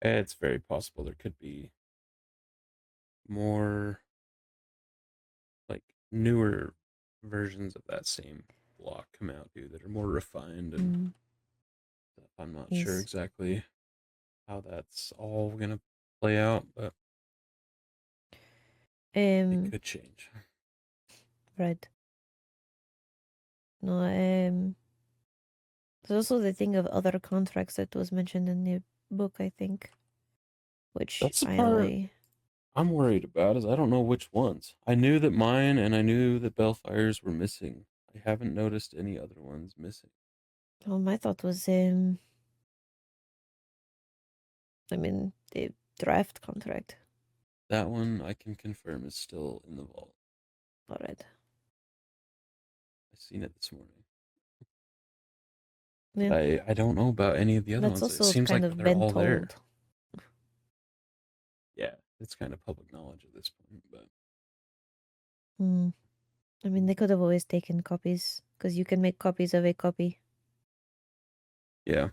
It's very possible there could be more, like, newer versions of that same block come out, too, that are more refined, and I'm not sure Yes. exactly how that's all gonna play out, but it could change. Right. No, there's also the thing of other contracts that was mentioned in the book, I think, which That's the I part only. I'm worried about is I don't know which ones. I knew that mine and I knew that Bellfire's were missing. I haven't noticed any other ones missing. Well, my thought was, I mean, the draft contract. That one I can confirm is still in the vault. All right. I seen it this morning. Yeah. But I don't know about any of the other That's ones. It also seems kind like of they're been all there. told. Yeah, it's kind of public knowledge at this point, but I mean, they could have always taken copies because you can make copies of a copy, yeah.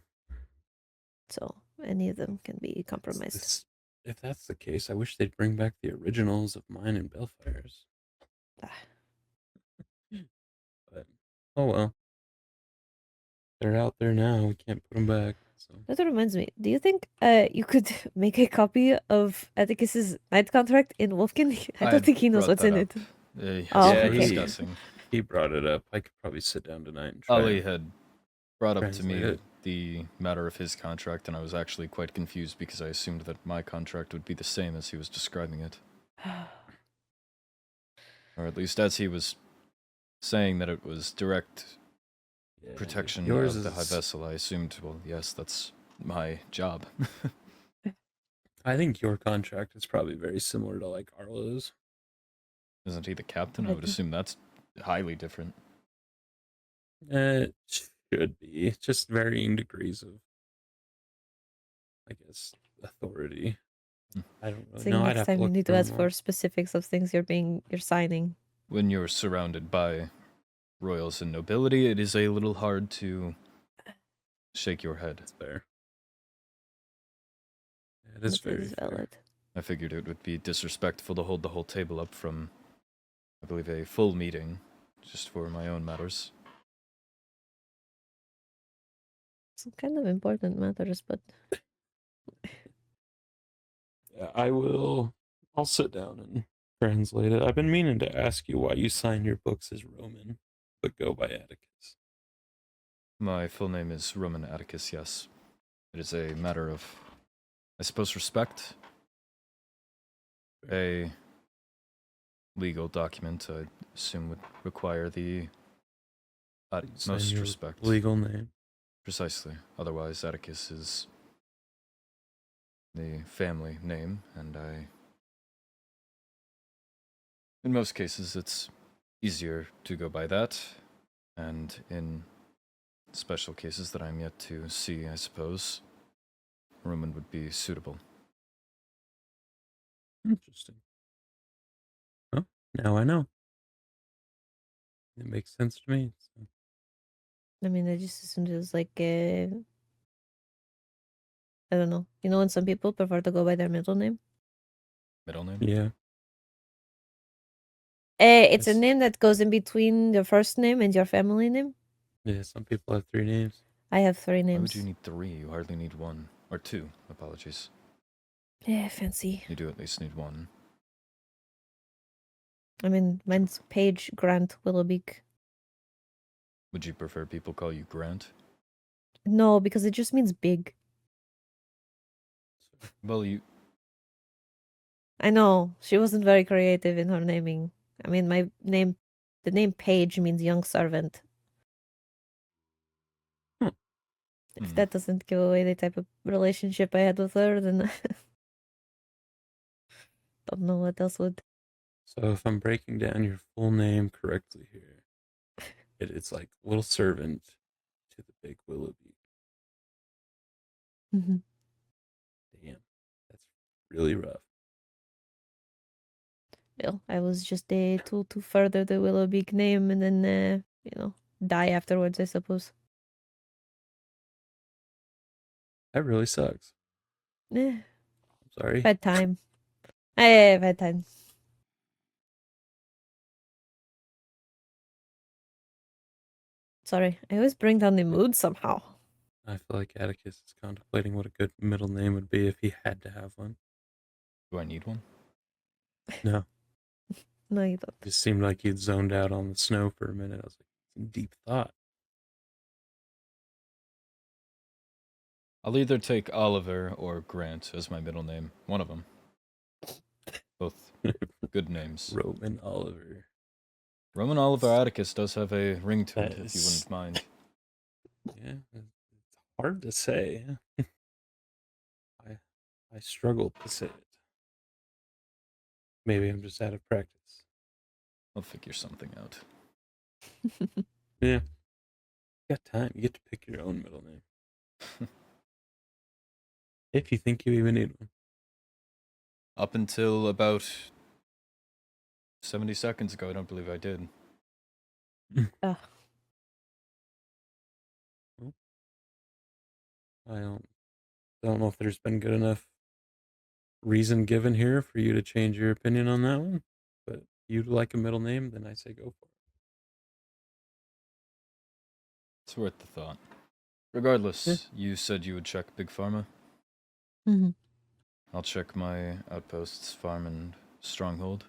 so any of them can be compromised. If that's the case, I wish they'd bring back the originals of mine and Bellfire's. But oh well, they're out there now. We can't put them back. So That reminds me. Do you think you could make a copy of Atticus's night contract in Wolfkin? I don't think he knows what's in it. Yes, Oh, we were okay. discussing. he brought it up. I could probably sit down tonight and try. Ali and had brought up to translate me it. the matter of his contract, and I was actually quite confused because I assumed that my contract would be the same as he was describing it. Or at least as he was saying that it was direct Yeah, protection yours of the is- high vessel. I assumed, well, yes, that's my job. I think your contract is probably very similar to like Arlo's. Isn't he the captain? I would assume that's highly different. It should be just varying degrees of, I guess, authority. I don't really So know. I'd next have to time you look need to through ask more. for specifics of things you're signing. When you're surrounded by royals and nobility, it is a little hard to shake your head. That's fair. It is That very is fair. valid. I figured it would be disrespectful to hold the whole table up from, I believe, a full meeting, just for my own matters. Some kind of important matters, but Yeah, I'll sit down and translate it. I've been meaning to ask you why you sign your books as Roman, but go by Atticus. My full name is Roman Atticus, yes. It is a matter of, I suppose, respect. A legal document, I assume, would require the Sign utmost your respect. legal name. Precisely. Otherwise, Atticus is the family name, and in most cases, it's easier to go by that, and in special cases that I'm yet to see, I suppose, Roman would be suitable. Interesting. Well, now I know. It makes sense to me. So. I mean, I just assumed it was like, I don't know. You know when some people prefer to go by their middle name? Middle name? Yeah. It's a Yes. name that goes in between your first name and your family name. Yeah, some people have 3 names. I have 3 Why names. would you need 3? You hardly need 1. Or 2, apologies. Yeah, fancy. You do at least need 1. I mean, mine's Paige Grant Willowbeak. Would you prefer people call you Grant? No, because it just means big. Well, you... I know, she wasn't very creative in her naming. I mean, my name The name Page means young servant. If Hmm. that doesn't give away the type of relationship I had with her, then don't know what else would. So if I'm breaking down your full name correctly here, it's like little servant to the big Willoughby. Mhm. Damn, that's really rough. Well, I was just a tool to further the Willowbeak name and then, die afterwards, I suppose. That really sucks. Eh, I'm sorry. bad time. Eh, bad time. Sorry, I always bring down the mood somehow. I feel like Atticus is contemplating what a good middle name would be if he had to have one. Do I need one? No, No, you don't. it just seemed like he'd zoned out on the snow for a minute. I was like, some deep thought. I'll either take Oliver or Grant as my middle name. One of them. Both good names. Roman Oliver. Roman Oliver Atticus does have a ring to That it, if you is- wouldn't mind. Yeah, it's hard to say. I struggle to say it. Maybe I'm just out of practice. I'll figure something out. Yeah. You got time. You get to pick your own middle name. If you think you even need one. Up until about 70 seconds ago, I don't believe I did. Ugh. I don't know if there's been good enough reason given here for you to change your opinion on that one. But if you'd like a middle name, then I say go for it. It's worth the thought. Regardless, you said you would check Big Pharma. Mm-hmm. I'll check my outposts, farm, and stronghold.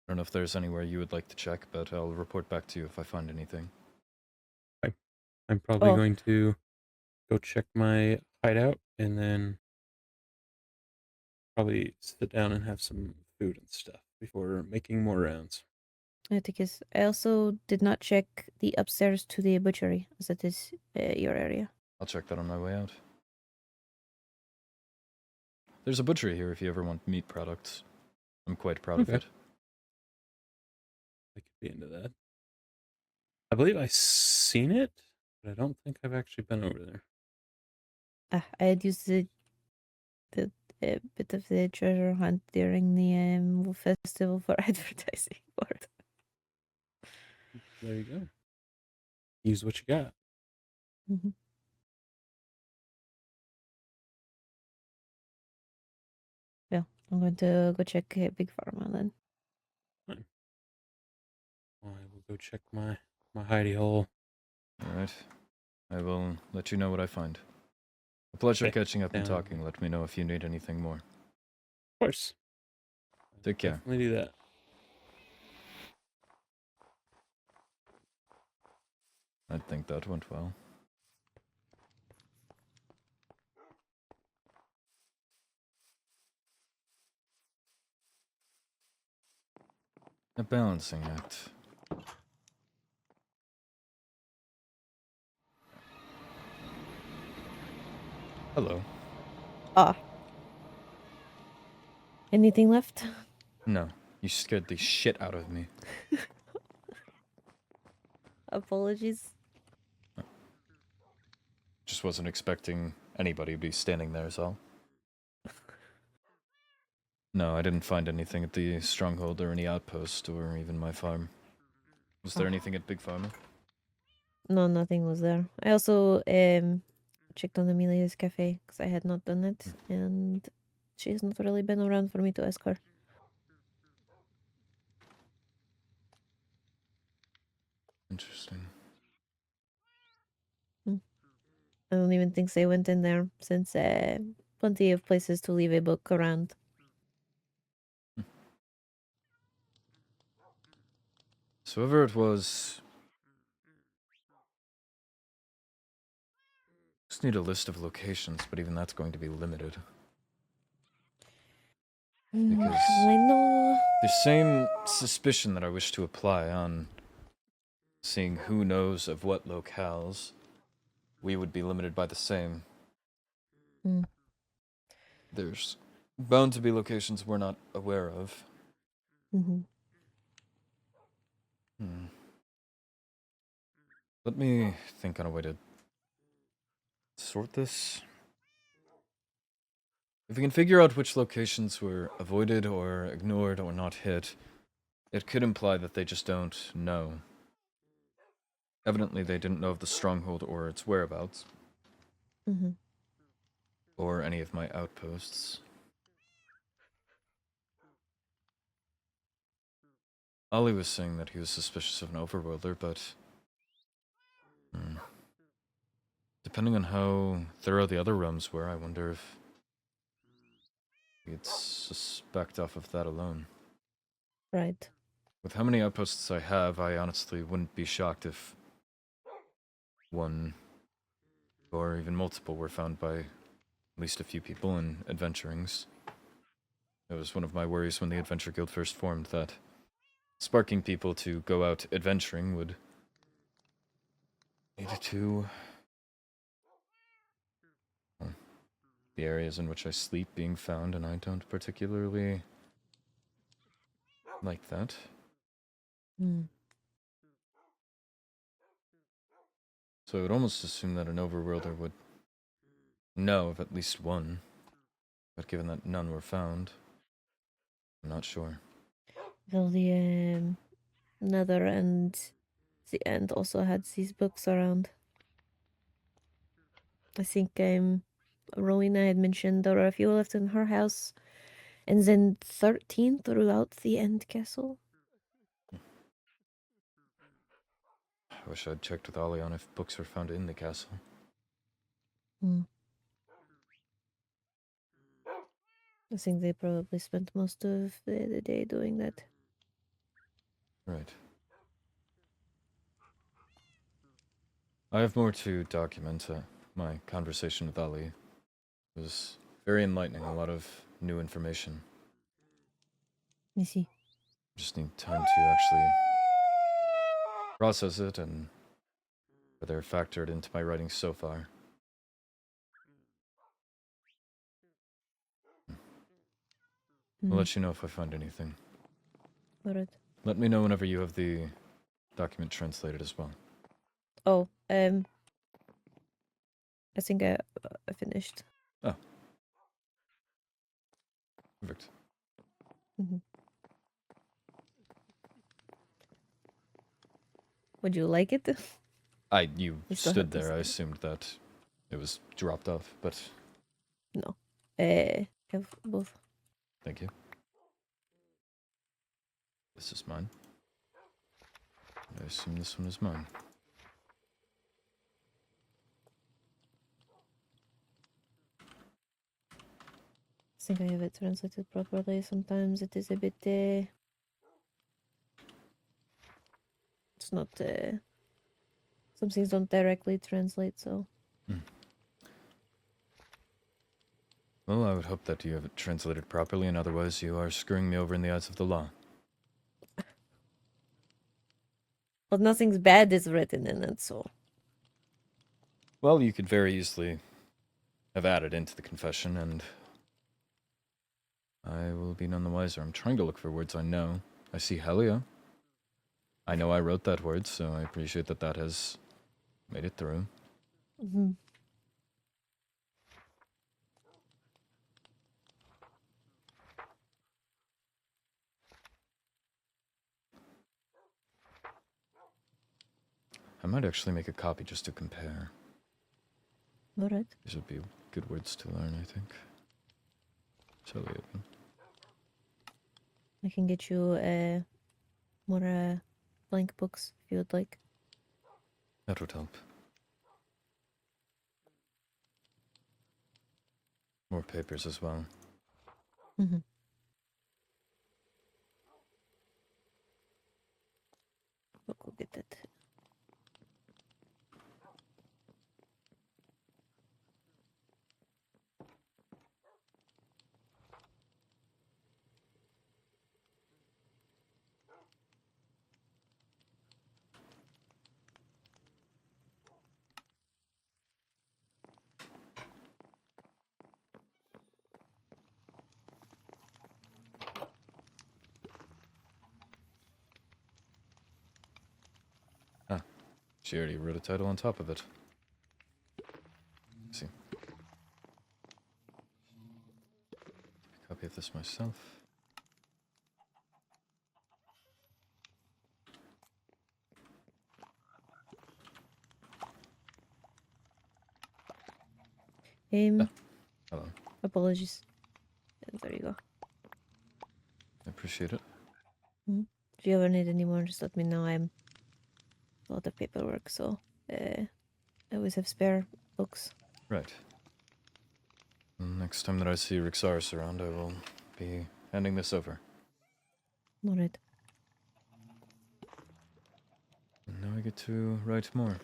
I don't know if there's anywhere you would like to check, but I'll report back to you if I find anything. I'm probably Oh. going to go check my hideout and then probably sit down and have some food and stuff before making more rounds. Atticus, I also did not check the upstairs to the butchery, as it is your area. I'll check that on my way out. There's a butchery here if you ever want meat products. I'm quite proud of Okay. it. I could be into that. I believe I've seen it, but I don't think I've actually been over there. I had used the bit of the treasure hunt during the festival for advertising for it. There you go. Use what you got. Mm-hmm. Yeah, I'm going to go check Big Pharma then. Fine. I will go check my hidey hole. Alright. I will let you know what I find. A pleasure Okay. catching up and Sounds talking. Let me know if you need anything more. Of course. Take care. Definitely do that. I think that went well. A balancing act. Hello. Ah. Anything left? No, you scared the shit out of me. Apologies. Just wasn't expecting anybody to be standing there, is all. No, I didn't find anything at the stronghold or any outpost or even my farm. Was there Oh. anything at Big Pharma? No, nothing was there. I also checked on Amelia's cafe because I had not done it, and she has not really been around for me to ask her. Interesting. I don't even think they went in there since plenty of places to leave a book around. So whoever it was... Just need a list of locations, but even that's going to be limited. Because I know. the same suspicion that I wish to apply on seeing who knows of what locales, we would be limited by the same. Hmm. There's bound to be locations we're not aware of. Mm-hmm. Let me think on a way to sort this. If we can figure out which locations were avoided or ignored or not hit, it could imply that they just don't know. Evidently, they didn't know of the stronghold or its whereabouts, Mm-hmm. or any of my outposts. Ollie was saying that he was suspicious of an overworlder, but depending on how thorough the other realms were, I wonder if we'd suspect off of that alone. Right. With how many outposts I have, I honestly wouldn't be shocked if one or even multiple were found by at least a few people in adventurings. It was one of my worries when the Adventure Guild first formed, that sparking people to go out adventuring would lead to the areas in which I sleep being found, and I don't particularly like that. Mm. So I would almost assume that an overworlder would know of at least one, but given that none were found, I'm not sure. Well, the Nether and the End also had these books around. I think Rowena had mentioned there are a few left in her house, and then 13 throughout the End Castle. I wish I'd checked with Ollie on if books were found in the castle. I think they probably spent most of the day doing that. Right. I have more to document. My conversation with Ali was very enlightening, a lot of new information. I see. Just need time to actually process it and whether factored into my writing so far. I'll let you know if I find anything. Alright. Let me know whenever you have the document translated as well. Oh, I think I finished. Oh. Perfect. Mm-hmm. Would you like it? You We still stood have to there. I see. assumed that it was dropped off, but No. Have both. thank you. This is mine. I assume this one is mine. I think I have it translated properly. Sometimes it is a bit. It's not. Some things don't directly translate, so. Well, I would hope that you have it translated properly, and otherwise you are screwing me over in the eyes of the law. Well, nothing's bad is written in it, so. Well, you could very easily have added into the confession, and I will be none the wiser. I'm trying to look for words I know. I see Helia. I know I wrote that word, so I appreciate that that has made it through. Mm-hmm. I might actually make a copy just to compare. Alright. These would be good words to learn, I think. Shall we open? I can get you more blank books if you would like. That would help. More papers as well. Mm-hmm. We'll go get that. She already wrote a title on top of it. Let's see. Copy of this myself. Hello. Apologies. There you go. I appreciate it. If you ever need any more, just let me know. I'm a lot of paperwork, so I always have spare books. Right. Next time that I see Rixaris around, I will be handing this over. Alright. And now I get to write more.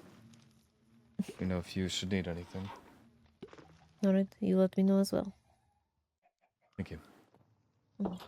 You know if you should need anything. Alright, you let me know as well. Thank you. Mm.